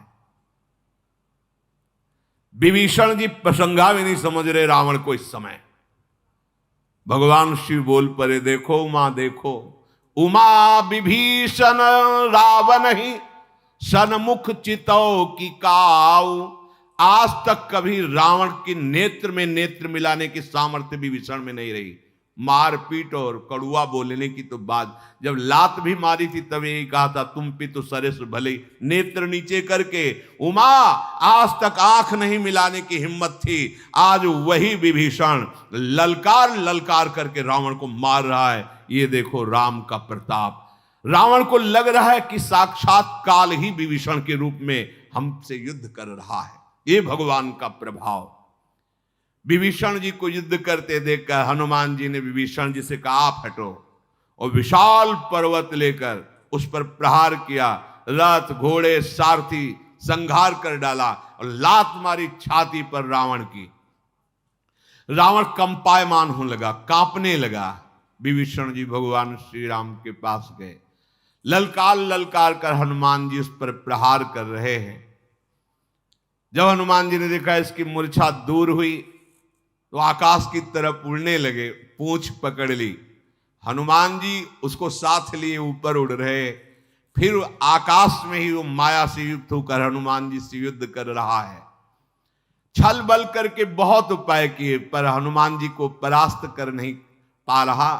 विभीषण जी प्रसंगा भी नहीं समझ रहे रावण को इस समय। भगवान शिव बोल पड़े, देखो उमा, देखो उमा विभीषण रावण ही, सन्मुख चितौ की काऊ। आज तक कभी रावण के नेत्र में नेत्र मिलाने की सामर्थ्य विभीषण में नहीं रही। मारपीट और कड़ुआ बोलने की तो बात, जब लात भी मारी थी तब यही कहा था, तुम भी तो सरेस भले, नेत्र नीचे करके। उमा, आज तक आंख नहीं मिलाने की हिम्मत थी, आज वही विभीषण ललकार ललकार करके रावण को मार रहा है। ये देखो राम का प्रताप। रावण को लग रहा है कि साक्षात काल ही विभीषण के रूप में हमसे युद्ध कर रहा है। ये भगवान का प्रभाव। विभीषण जी को युद्ध करते देखकर हनुमान जी ने विभीषण जी से कहा, आप हटो, और विशाल पर्वत लेकर उस पर प्रहार किया। रथ, घोड़े, सारथी संहार कर डाला और लात मारी छाती पर रावण की। रावण कंपायमान होने लगा, कांपने लगा। विभीषण जी भगवान श्री राम के पास गए। ललकार ललकार कर हनुमान जी उस पर प्रहार कर रहे हैं। जब हनुमान जी ने देखा इसकी मूर्छा दूर हुई तो आकाश की तरफ उड़ने लगे, पूंछ पकड़ ली। हनुमान जी उसको साथ लिए ऊपर उड़ रहे। फिर आकाश में ही वो माया से युक्त होकर हनुमान जी से युद्ध कर रहा है। छल बल करके बहुत उपाय किए, पर हनुमान जी को परास्त कर नहीं पा रहा।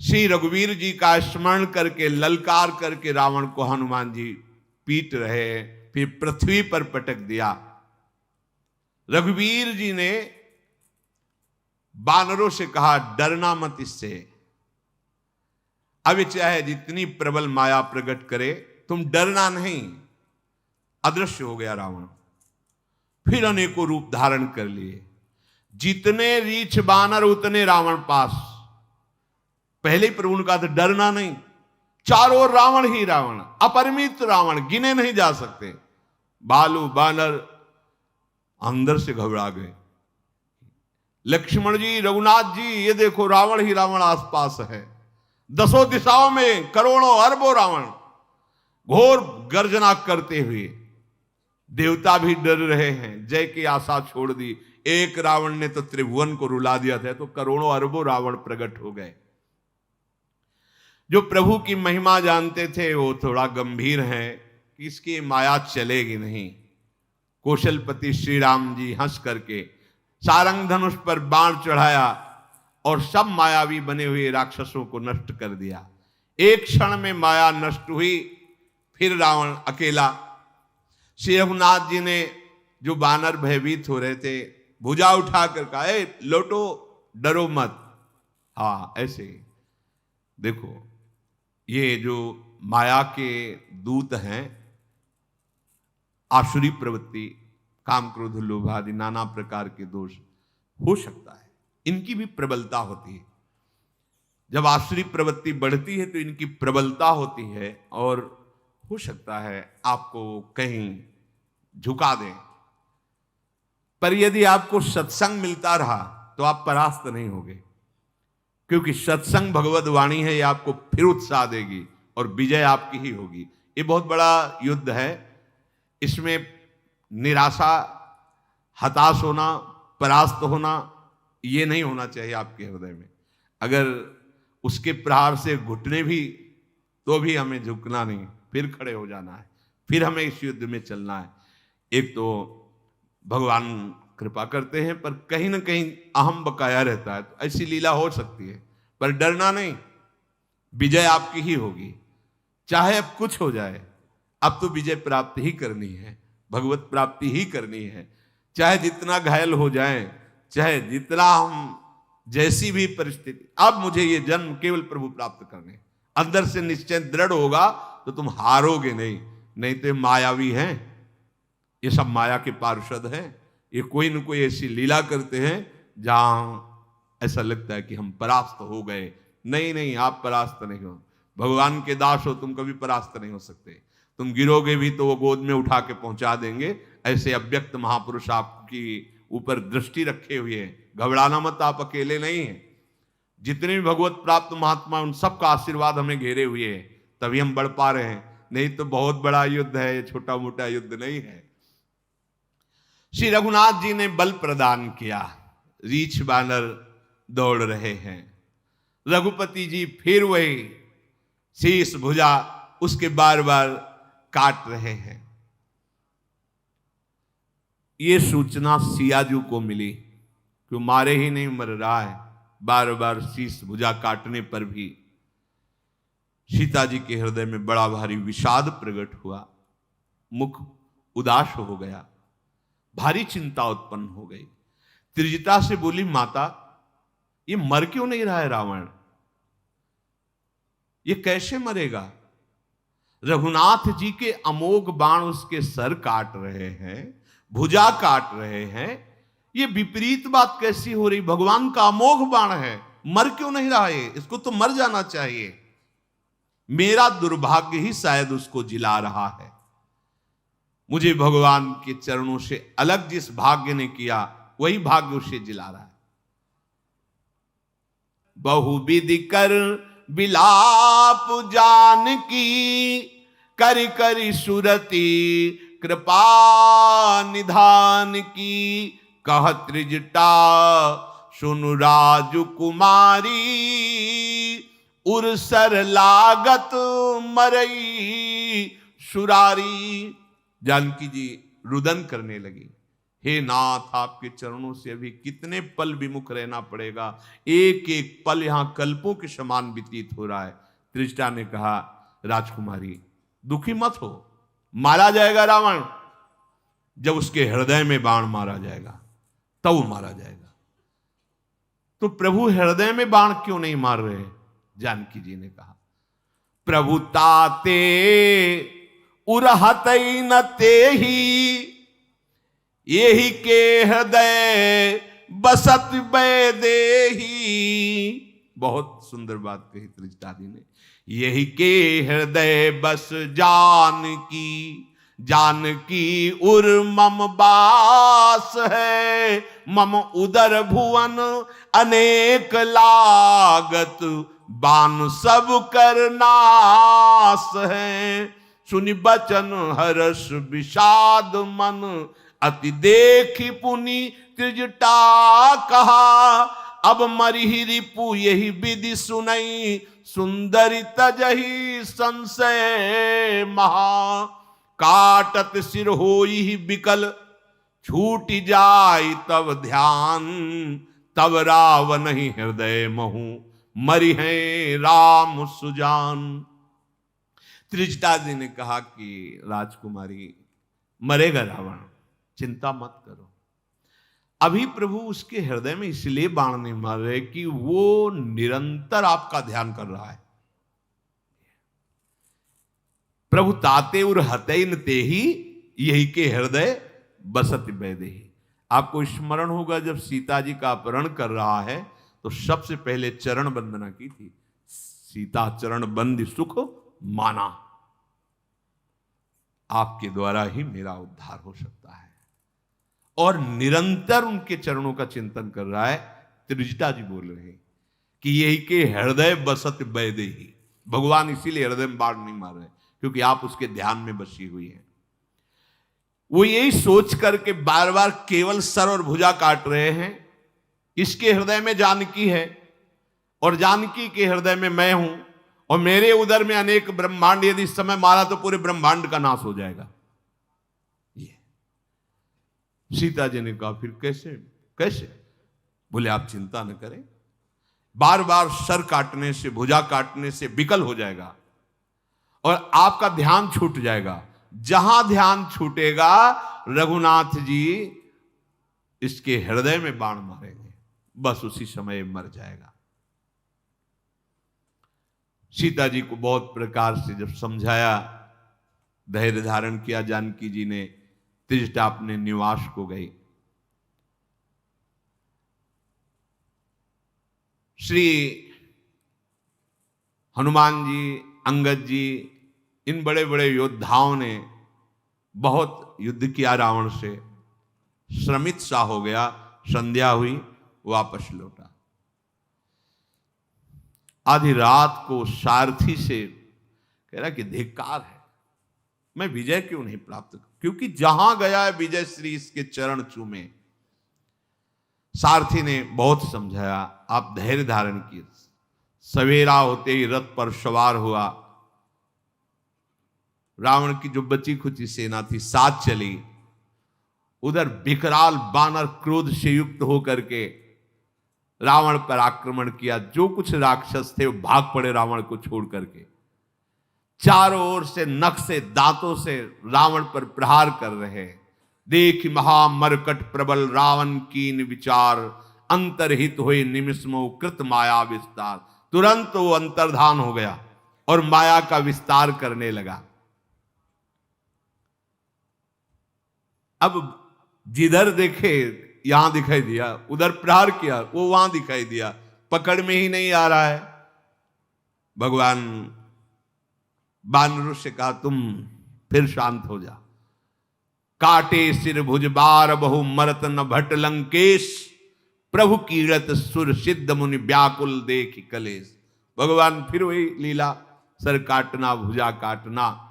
श्री रघुवीर जी का स्मरण करके ललकार करके रावण को हनुमान जी पीट रहे, फिर पृथ्वी पर पटक दिया। रघुवीर जी ने बानरों से कहा, डरना मत इससे, अब चाहे जितनी प्रबल माया प्रकट करे, तुम डरना नहीं। अदृश्य हो गया रावण, फिर अनेकों रूप धारण कर लिए। जितने रीछ बानर उतने रावण पास। पहले ही प्रभु ने कहा था डरना नहीं, चारों ओर रावण ही रावण, अपरिमित रावण, गिने नहीं जा सकते। भालू बानर अंदर से घबरा गए। लक्ष्मण जी, रघुनाथ जी, ये देखो रावण ही रावण आसपास है, दसों दिशाओं में करोड़ों अरबों रावण घोर गर्जना करते हुए। देवता भी डर रहे हैं, जय की आशा छोड़ दी। एक रावण ने तो त्रिभुवन को रुला दिया था, तो करोड़ों अरबों रावण प्रकट हो गए। जो प्रभु की महिमा जानते थे वो थोड़ा गंभीर हैं कि इसकी माया चलेगी नहीं। कौशलपति श्री राम जी हंस करके सारंग धनुष पर बाण चढ़ाया और सब मायावी बने हुए राक्षसों को नष्ट कर दिया। एक क्षण में माया नष्ट हुई, फिर रावण अकेला। श्री रघुनाथ जी ने, जो बानर भयभीत हो रहे थे, भुजा उठाकर कहा, ए लौटो, डरो मत। हाँ, ऐसे देखो, ये जो माया के दूत हैं, आसुरी प्रवृत्ति, काम क्रोध लोभ आदि नाना प्रकार के दोष हो सकता है, इनकी भी प्रबलता होती है। जब आसुरी प्रवृत्ति बढ़ती है तो इनकी प्रबलता होती है, और हो सकता है आपको कहीं झुका दें। पर यदि आपको सत्संग मिलता रहा तो आप परास्त नहीं होगे, क्योंकि सत्संग भगवत वाणी है, ये आपको फिर उत्साह देगी और विजय आपकी ही होगी। ये बहुत बड़ा युद्ध है, इसमें निराशा, हताश होना, परास्त होना, ये नहीं होना चाहिए आपके हृदय में। अगर उसके प्रहार से घुटने भी, तो भी हमें झुकना नहीं, फिर खड़े हो जाना है, फिर हमें इस युद्ध में चलना है। एक तो भगवान कृपा करते हैं, पर कहीं ना कहीं अहम बकाया रहता है, तो ऐसी लीला हो सकती है। पर डरना नहीं, विजय आपकी ही होगी, चाहे अब कुछ हो जाए। अब तो विजय प्राप्त ही करनी है, भगवत प्राप्ति ही करनी है। चाहे जितना घायल हो जाए, चाहे जितना हम, जैसी भी परिस्थिति, अब मुझे ये जन्म केवल प्रभु प्राप्त करने, अंदर से निश्चय दृढ़ होगा तो तुम हारोगे नहीं। नहीं तो मायावी हैं, ये सब माया के पार्षद हैं, ये कोई न कोई ऐसी लीला करते हैं जहां ऐसा लगता है कि हम परास्त हो गए। नहीं नहीं, आप परास्त नहीं हो, भगवान के दास हो, तुम कभी परास्त नहीं हो सकते। तुम गिरोगे भी तो वो गोद में उठा के पहुंचा देंगे। ऐसे अव्यक्त महापुरुष आपकी ऊपर दृष्टि रखे हुए हैं, घबराना मत, आप अकेले नहीं हैं। जितने भी भगवत प्राप्त महात्मा, उन सबका आशीर्वाद हमें घेरे हुए है, तभी हम बढ़ पा रहे हैं। नहीं तो बहुत बड़ा युद्ध है, ये छोटा मोटा युद्ध नहीं है। श्री रघुनाथ जी ने बल प्रदान किया, रीछ बानर दौड़ रहे हैं। रघुपति जी फिर वही शीश भुजा उसके बार बार काट रहे हैं। ये सूचना सियाजू को मिली कि वो मारे ही नहीं मर रहा है, बार बार शीश भुजा काटने पर भी सीता जी के हृदय में बड़ा भारी विषाद प्रकट हुआ, मुख उदास हो गया, भारी चिंता उत्पन्न हो गई। त्रिजटा से बोली, माता ये मर क्यों नहीं रहा है रावण, ये कैसे मरेगा? रघुनाथ जी के अमोघ बाण उसके सर काट रहे हैं, भुजा काट रहे हैं, ये विपरीत बात कैसी हो रही? भगवान का अमोघ बाण है, मर क्यों नहीं रहा है? इसको तो मर जाना चाहिए। मेरा दुर्भाग्य ही शायद उसको जिला रहा है। मुझे भगवान के चरणों से अलग जिस भाग्य ने किया, वही भाग्य उसे जिला रहा है। बहुविधि कर बिलाप जानकी, करि करि सुरति कृपा निधान की। कह त्रिजटा सुनु राजु कुमारी, उरसर लागत मरई सुरारी। जानकी जी रुदन करने लगी, हे नाथ, आपके चरणों से अभी कितने पल विमुख रहना पड़ेगा, एक एक पल यहां कल्पों के समान व्यतीत हो रहा है। त्रिजटा ने कहा, राजकुमारी दुखी मत हो, मारा जाएगा रावण, जब उसके हृदय में बाण मारा जाएगा तब वो मारा जाएगा। तो प्रभु हृदय में बाण क्यों नहीं मार रहे? जानकी जी ने कहा, प्रभु ताते उरहत न तेहि, यही के हृदय बसत बैदेही। बहुत सुंदर बात कही त्रिजटा जी ने, यही के हृदय बस जानकी, जानकी उर मम बास है, मम उदर भुवन अनेक लागत, बान सब कर नास है। सुनि बचन हर्ष विषाद मन, अति देखी पुनि त्रिजटा कहा, अब मरिहि रिपु यही विधि सुनई, सुंदरी तजहि संशय महा। काटत सिर होई बिकल, छूट जाय तब ध्यान, तब रावण ही हृदय महु, मरि है राम सुजान। त्रिजटा जी ने कहा कि राजकुमारी, मरेगा रावण, चिंता मत करो। अभी प्रभु उसके हृदय में इसलिए बाण नहीं मार रहे कि वो निरंतर आपका ध्यान कर रहा है। प्रभु ताते उर हतैन तेहि, यही के हृदय बसत बैदेहि। आपको स्मरण होगा, जब सीता जी का अपहरण कर रहा है तो सबसे पहले चरण वंदना की थी, सीता चरण बंदी सुख माना, आपके द्वारा ही मेरा उद्धार हो सकता है। और निरंतर उनके चरणों का चिंतन कर रहा है। त्रिजटा जी बोल रहे हैं कि यही के हृदय बसत बैदेही। भगवान इसीलिए हृदय में बाण नहीं मार रहे क्योंकि आप उसके ध्यान में बसी हुई हैं। वो यही सोच करके बार बार केवल सर और भुजा काट रहे हैं। इसके हृदय में जानकी है और जानकी के हृदय में मैं हूं, और मेरे उदर में अनेक ब्रह्मांड, यदि इस समय मारा तो पूरे ब्रह्मांड का नाश हो जाएगा। ये सीता जी ने कहा, फिर कैसे कैसे? बोले आप चिंता न करें, बार बार सर काटने से, भुजा काटने से विकल हो जाएगा और आपका ध्यान छूट जाएगा। जहां ध्यान छूटेगा रघुनाथ जी इसके हृदय में बाण मारेंगे, बस उसी समय मर जाएगा। सीता जी को बहुत प्रकार से जब समझाया, धैर्य धारण किया जानकी जी ने, त्रिजटा अपने निवास को गई। श्री हनुमान जी, अंगद जी, इन बड़े बड़े योद्धाओं ने बहुत युद्ध किया रावण से। श्रमित सा हो गया, संध्या हुई, वापस लौटा। आधी रात को सारथी से कह रहा कि धिक्कार है, मैं विजय क्यों नहीं प्राप्त, क्योंकि जहां गया है विजय श्री इसके चरण चूमे। सारथी ने बहुत समझाया, आप धैर्य धारण किए। सवेरा होते ही रथ पर सवार हुआ, रावण की जो बची खुची सेना थी साथ चली। उधर विकराल बानर क्रोध से युक्त होकर के रावण पर आक्रमण किया। जो कुछ राक्षस थे वो भाग पड़े रावण को छोड़ करके। चारों ओर से नख से, दांतों से रावण पर प्रहार कर रहे। देख महामरकट प्रबल रावण कीन विचार, अंतरहित हुए निमिषमो कृत माया विस्तार। तुरंत वो अंतर्धान हो गया और माया का विस्तार करने लगा। अब जिधर देखे यहां दिखाई दिया, उधर प्रहार किया, वो वहां दिखाई दिया, पकड़ में ही नहीं आ रहा है। भगवान बानरों से कहा, तुम फिर शांत हो जा। काटे सिर भुज बार बहु मरत न भट लंकेश, प्रभु कीरत सुर सिद्ध मुनि व्याकुल देखि कलेश। भगवान फिर वही लीला, सर काटना, भुजा काटना।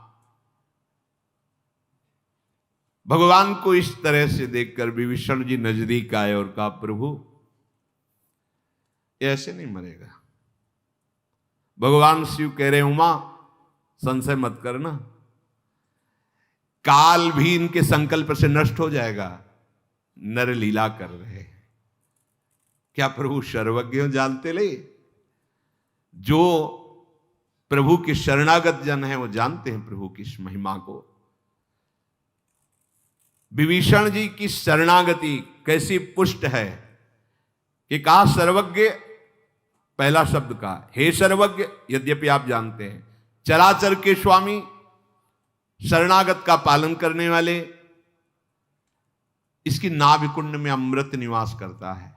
भगवान को इस तरह से देखकर विभीषण जी नजदीक आए और कहा, प्रभु ऐसे नहीं मरेगा। भगवान शिव कह रहे, उमा संशय मत करना, काल भी इनके संकल्प से नष्ट हो जाएगा। नर लीला कर रहे हैं। क्या प्रभु सर्वज्ञ जानते ले? जो प्रभु के शरणागत जन हैं वो जानते हैं प्रभु की इस महिमा को। विभीषण जी की शरणागति कैसी पुष्ट है कि कहा सर्वज्ञ, पहला शब्द कहा हे सर्वज्ञ। यद्यपि आप जानते हैं चराचर के स्वामी, शरणागत का पालन करने वाले, इसकी नाभिकुंड में अमृत निवास करता है।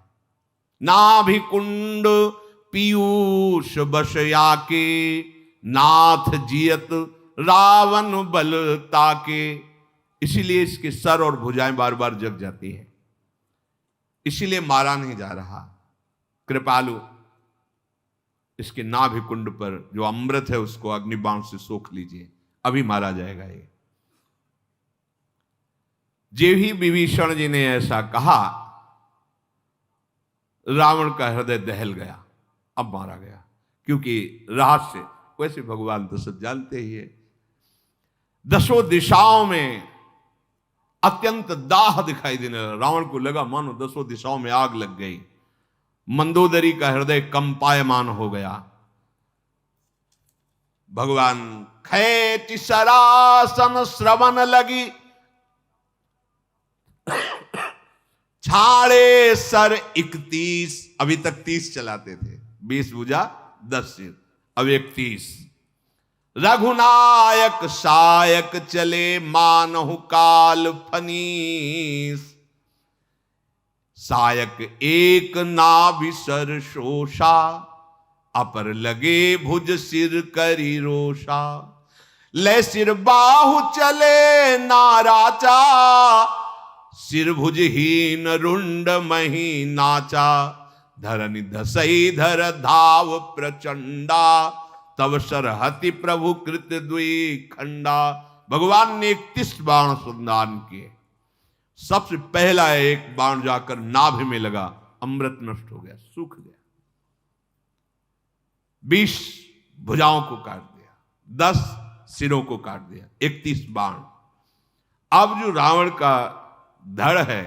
नाभिकुंड पीयूष बशया के, नाथ जियत रावण बल ताके। इसीलिए इसके सर और भुजाएं बार बार जग जाती है, इसीलिए मारा नहीं जा रहा। कृपालु इसके नाभिकुंड पर जो अमृत है उसको अग्निबाण से सोख लीजिए, अभी मारा जाएगा ये। जे ही विभीषण जी ने ऐसा कहा, रावण का हृदय दहल गया, अब मारा गया। क्योंकि रहस्य वैसे भगवान तो सब जानते ही है। दसों दिशाओं में अत्यंत दाह दिखाई देने लगा। रावण को लगा मानो दसों दिशाओं में आग लग गई। मंदोदरी का हृदय कंपायमान हो गया। भगवान खैति सरासन श्रवण लगी, छाड़े सर 31। अभी तक 30 चलाते थे, 20 भुजा 10 सिर, अब 31। रघुनायक सायक चले, मानहु काल फनीस। सायक एक नाभिसर शोषा, अपर लगे भुज सिर करी रोषा। ले सिर बाहु चले नाराचा, सिर भुजहीन रुंड मही नाचा। धरनि धसई धर धाव प्रचंडा, तब सरहति प्रभु कृत द्वि खंडा। भगवान ने 31 बाण संधान किए। सबसे पहला एक बाण जाकर नाभि में लगा, अमृत नष्ट हो गया, सूख गया। 20 भुजाओं को काट दिया, 10 सिरों को काट दिया, 31 बाण। अब जो रावण का धड़ है,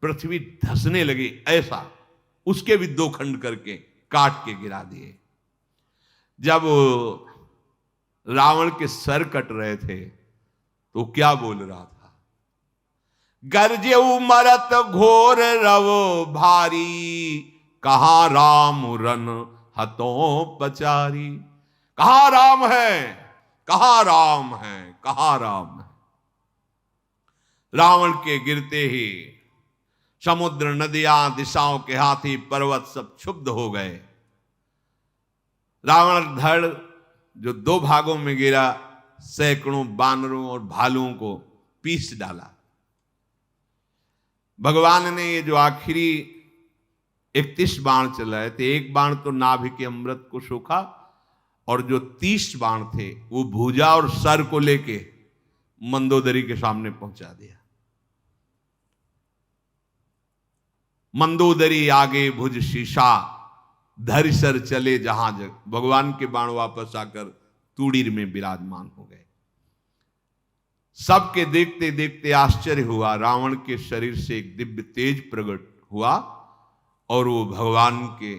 पृथ्वी धसने लगी ऐसा, उसके भी 2 खंड करके काट के गिरा दिए। जब रावण के सर कट रहे थे तो क्या बोल रहा था? गरजेऊ मरत घोर रव भारी, कहां राम रन हतों पचारी। कहां राम है, कहां राम है, कहां राम है। रावण के गिरते ही समुद्र, नदियां, दिशाओं के हाथी, पर्वत सब क्षुब्ध हो गए। रावण धड़ जो 2 भागों में गिरा, सैकड़ों बानरों और भालुओं को पीस डाला। भगवान ने ये जो आखिरी 31 बाण चलाए थे, एक बाण तो नाभि के अमृत को सोखा, और जो 30 बाण थे वो भुजा और सर को लेके मंदोदरी के सामने पहुंचा दिया। मंदोदरी आगे भुज शीशा, धरि सर चले जहां जग। भगवान के बाण वापस आकर तूड़ीर में विराजमान हो गए। सबके देखते देखते आश्चर्य हुआ। रावण के शरीर से एक दिव्य तेज प्रकट हुआ और वो भगवान के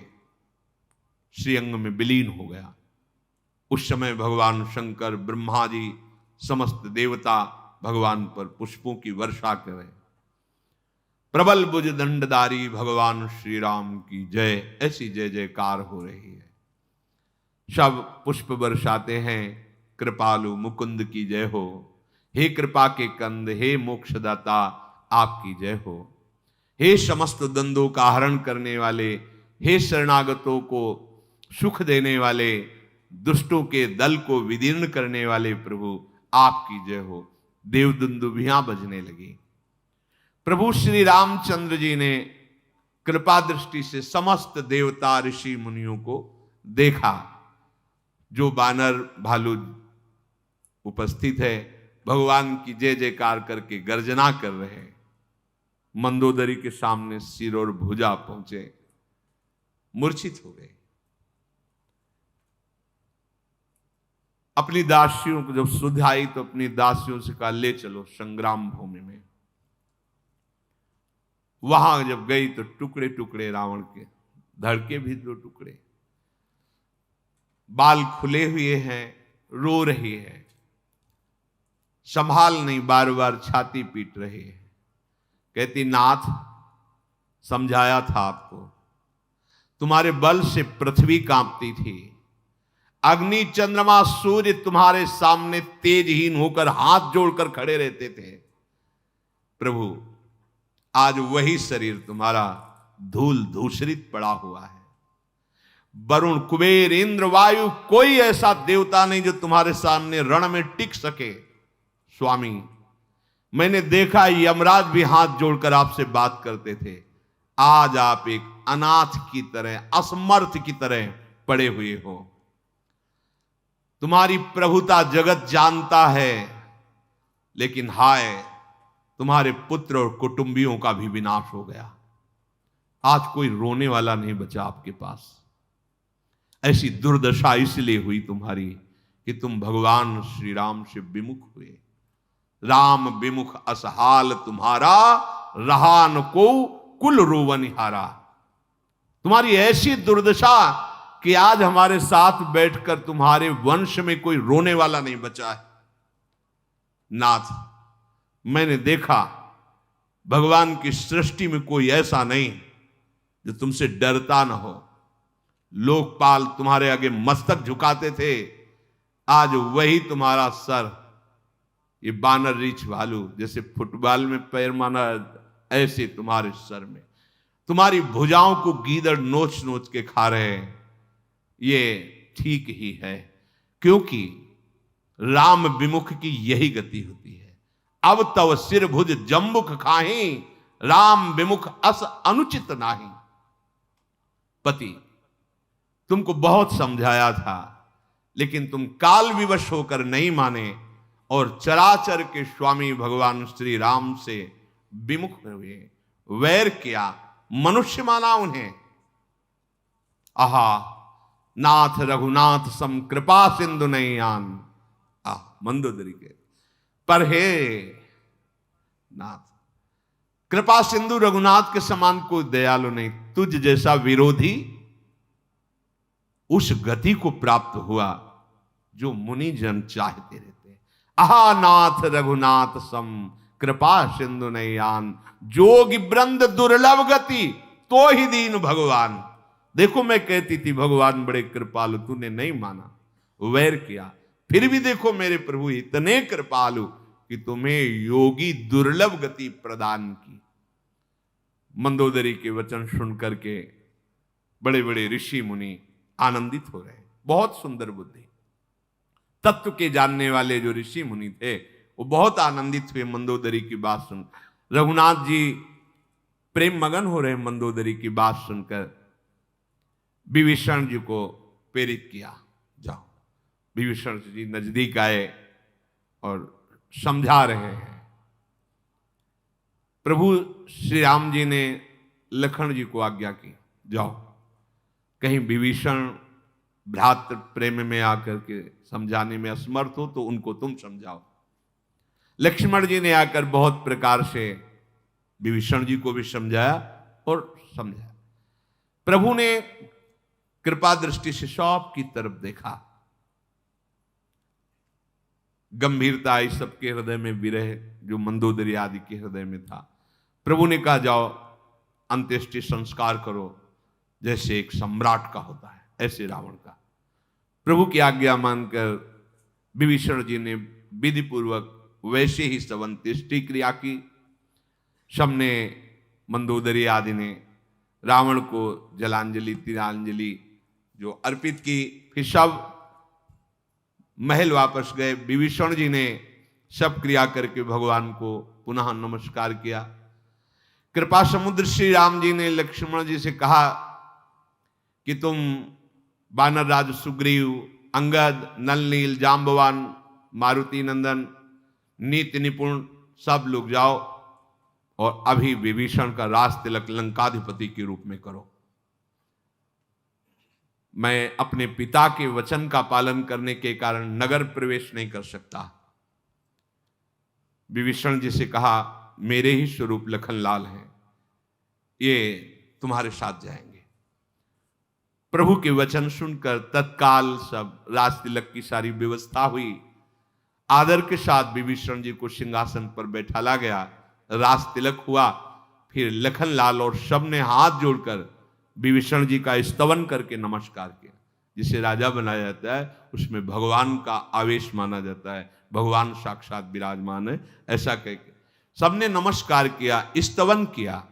श्रीअंग में विलीन हो गया। उस समय भगवान शंकर, ब्रह्मा जी, समस्त देवता भगवान पर पुष्पों की वर्षा करें। प्रबल भुज दंडधारी भगवान श्री राम की जय, ऐसी जय जयकार हो रही है। सब पुष्प बरसाते हैं, कृपालु मुकुंद की जय हो। हे कृपा के कंद, हे मोक्षदाता आपकी जय हो। हे समस्त द्वंद्वों का हरण करने वाले, हे शरणागतों को सुख देने वाले, दुष्टों के दल को विदीर्ण करने वाले प्रभु आपकी जय हो। देव दुंदुभियां बजने लगी। प्रभु श्री रामचंद्र जी ने कृपा दृष्टि से समस्त देवता ऋषि मुनियों को देखा। जो बानर भालू उपस्थित है, भगवान की जय जयकार करके गर्जना कर रहे हैं। मंदोदरी के सामने सिर और भुजा पहुंचे, मूर्छित हो गए। अपनी दासियों को जब सुध आई तो अपनी दासियों से कहा, ले चलो संग्राम भूमि में। वहां जब गई तो टुकड़े टुकड़े रावण के, धड़के भी 2 टुकड़े, बाल खुले हुए हैं, रो रही है, संभाल नहीं, बार बार छाती पीट रही है। कहती नाथ, समझाया था आपको, तुम्हारे बल से पृथ्वी कांपती थी, अग्नि चंद्रमा सूर्य तुम्हारे सामने तेजहीन होकर हाथ जोड़कर खड़े रहते थे। प्रभु, आज वही शरीर तुम्हारा धूल धूसरित पड़ा हुआ है। वरुण, कुबेर, इंद्र, वायु, कोई ऐसा देवता नहीं जो तुम्हारे सामने रण में टिक सके। स्वामी, मैंने देखा यमराज भी हाथ जोड़कर आपसे बात करते थे, आज आप एक अनाथ की तरह, असमर्थ की तरह पड़े हुए हो। तुम्हारी प्रभुता जगत जानता है, लेकिन हाय, तुम्हारे पुत्र और कुटुंबियों का भी विनाश हो गया। आज कोई रोने वाला नहीं बचा आपके पास। ऐसी दुर्दशा इसलिए हुई तुम्हारी कि तुम भगवान श्री राम से विमुख हुए। राम विमुख असहाल तुम्हारा, रहा न को कुल रोवनिहारा। तुम्हारी ऐसी दुर्दशा कि आज हमारे साथ बैठकर तुम्हारे वंश में कोई रोने वाला नहीं बचा है। नाथ, मैंने देखा भगवान की सृष्टि में कोई ऐसा नहीं जो तुमसे डरता न हो। लोकपाल तुम्हारे आगे मस्तक झुकाते थे, आज वही तुम्हारा सर, ये बानर रीछ भालू जैसे फुटबॉल में पैर माना, ऐसे तुम्हारे सर में, तुम्हारी भुजाओं को गीदड़ नोच नोच के खा रहे हैं। ये ठीक ही है, क्योंकि राम विमुख की यही गति होती है। अब तव सिर भुज जम्बुक खाही, राम विमुख अस अनुचित नाही। पति, तुमको बहुत समझाया था, लेकिन तुम काल विवश होकर नहीं माने और चराचर के स्वामी भगवान श्री राम से विमुख हुए, वैर किया, मनुष्य माना उन्हें। आहा, नाथ रघुनाथ सम कृपा सिंधु नहीं आन। मंदोदरी के पर हे नाथ, कृपा सिंधु रघुनाथ के समान कोई दयालु नहीं। तुझ जैसा विरोधी उस गति को प्राप्त हुआ जो मुनि जन चाहते रहते। आहा, नाथ रघुनाथ सम कृपा सिंधु नहीं आन, जोगी वृंद दुर्लभ गति तो ही दीन भगवान। देखो, मैं कहती थी भगवान बड़े कृपालु, तूने नहीं माना, वैर किया। फिर भी देखो मेरे प्रभु इतने कृपालु कि तुम्हें योगी दुर्लभ गति प्रदान की। मंदोदरी के वचन सुन करके बड़े बड़े ऋषि मुनि आनंदित हो रहे। बहुत सुंदर बुद्धि, तत्व के जानने वाले जो ऋषि मुनि थे वो बहुत आनंदित हुए मंदोदरी की बात सुन। रघुनाथ जी प्रेम मगन हो रहे मंदोदरी की बात सुनकर। विभीषण जी को प्रेरित किया, जाओ। विभीषण जी नजदीक आए और समझा रहे हैं। प्रभु श्री राम जी ने लखन जी को आज्ञा की, जाओ, कहीं विभीषण भ्रातृ प्रेम में आकर के समझाने में असमर्थ हो तो उनको तुम समझाओ। लक्ष्मण जी ने आकर बहुत प्रकार से विभीषण जी को भी समझाया और समझाया। प्रभु ने कृपा दृष्टि से सबकी तरफ देखा, गंभीरता आई सबके हृदय में, विरह जो मंदोदरी आदि के हृदय में था। प्रभु ने कहा, जाओ अंत्येष्टि संस्कार करो जैसे एक सम्राट का होता है, ऐसे रावण का। प्रभु की आज्ञा मानकर विभीषण जी ने विधि पूर्वक वैसे ही सब अंत्येष्टि क्रिया की। सबने, मंदोदरी आदि ने रावण को जलांजलि तिलांजलि जो अर्पित की। फिर सब महल वापस गए। विभीषण जी ने सब क्रिया करके भगवान को पुनः नमस्कार किया। कृपा समुद्र श्री राम जी ने लक्ष्मण जी से कहा कि तुम वानर राज सुग्रीव, अंगद, नल नील, जाम्बवान, मारुति नंदन, नीति निपुण सब लोग जाओ और अभी विभीषण का राज तिलक लंकाधिपति के रूप में करो। मैं अपने पिता के वचन का पालन करने के कारण नगर प्रवेश नहीं कर सकता। विभीषण जी से कहा, मेरे ही स्वरूप लखनलाल हैं, ये तुम्हारे साथ जाएंगे। प्रभु के वचन सुनकर तत्काल सब राज तिलक की सारी व्यवस्था हुई। आदर के साथ विभीषण जी को सिंहासन पर बैठाला गया, राज तिलक हुआ। फिर लखनलाल और सब ने हाथ जोड़कर विभीषण जी का स्तवन करके नमस्कार किया। जिसे राजा बनाया जाता है उसमें भगवान का आवेश माना जाता है, भगवान साक्षात विराजमान है, ऐसा कह के सबने नमस्कार किया, स्तवन किया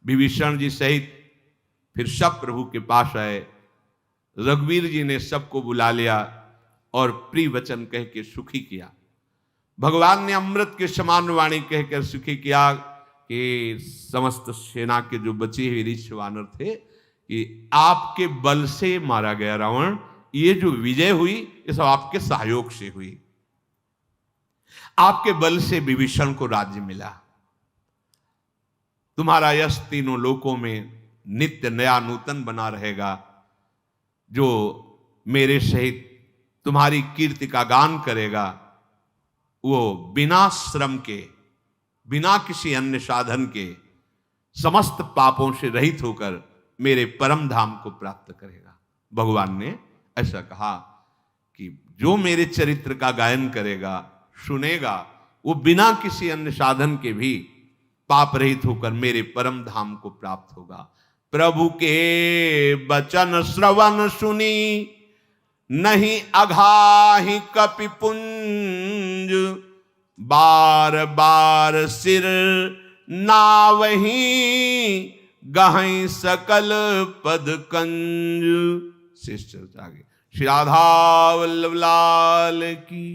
विभीषण जी सहित। फिर सब प्रभु के पास आए। रघुवीर जी ने सबको बुला लिया और प्रिय वचन कह के सुखी किया। भगवान ने अमृत के समान वाणी कहकर सुखी किया कि समस्त सेना के जो बचे हुए ऋषि वानर थे कि आपके बल से मारा गया रावण, ये जो विजय हुई ये सब आपके सहयोग से हुई, आपके बल से विभीषण को राज्य मिला। तुम्हारा यश तीनों लोकों में नित्य नया नूतन बना रहेगा। जो मेरे सहित तुम्हारी कीर्ति का गान करेगा वो बिना श्रम के, बिना किसी अन्य साधन के समस्त पापों से रहित होकर मेरे परम धाम को प्राप्त करेगा। भगवान ने ऐसा कहा कि जो मेरे चरित्र का गायन करेगा, सुनेगा, वो बिना किसी अन्य साधन के भी पाप रहित होकर मेरे परम धाम को प्राप्त होगा। प्रभु के वचन श्रवण सुनी नहीं अघाहि कपिपुंज, बार बार सिर नावही गहई सकल पद कंज। शेष चर्चा आगे। श्री राधा वल्लभ लाल की।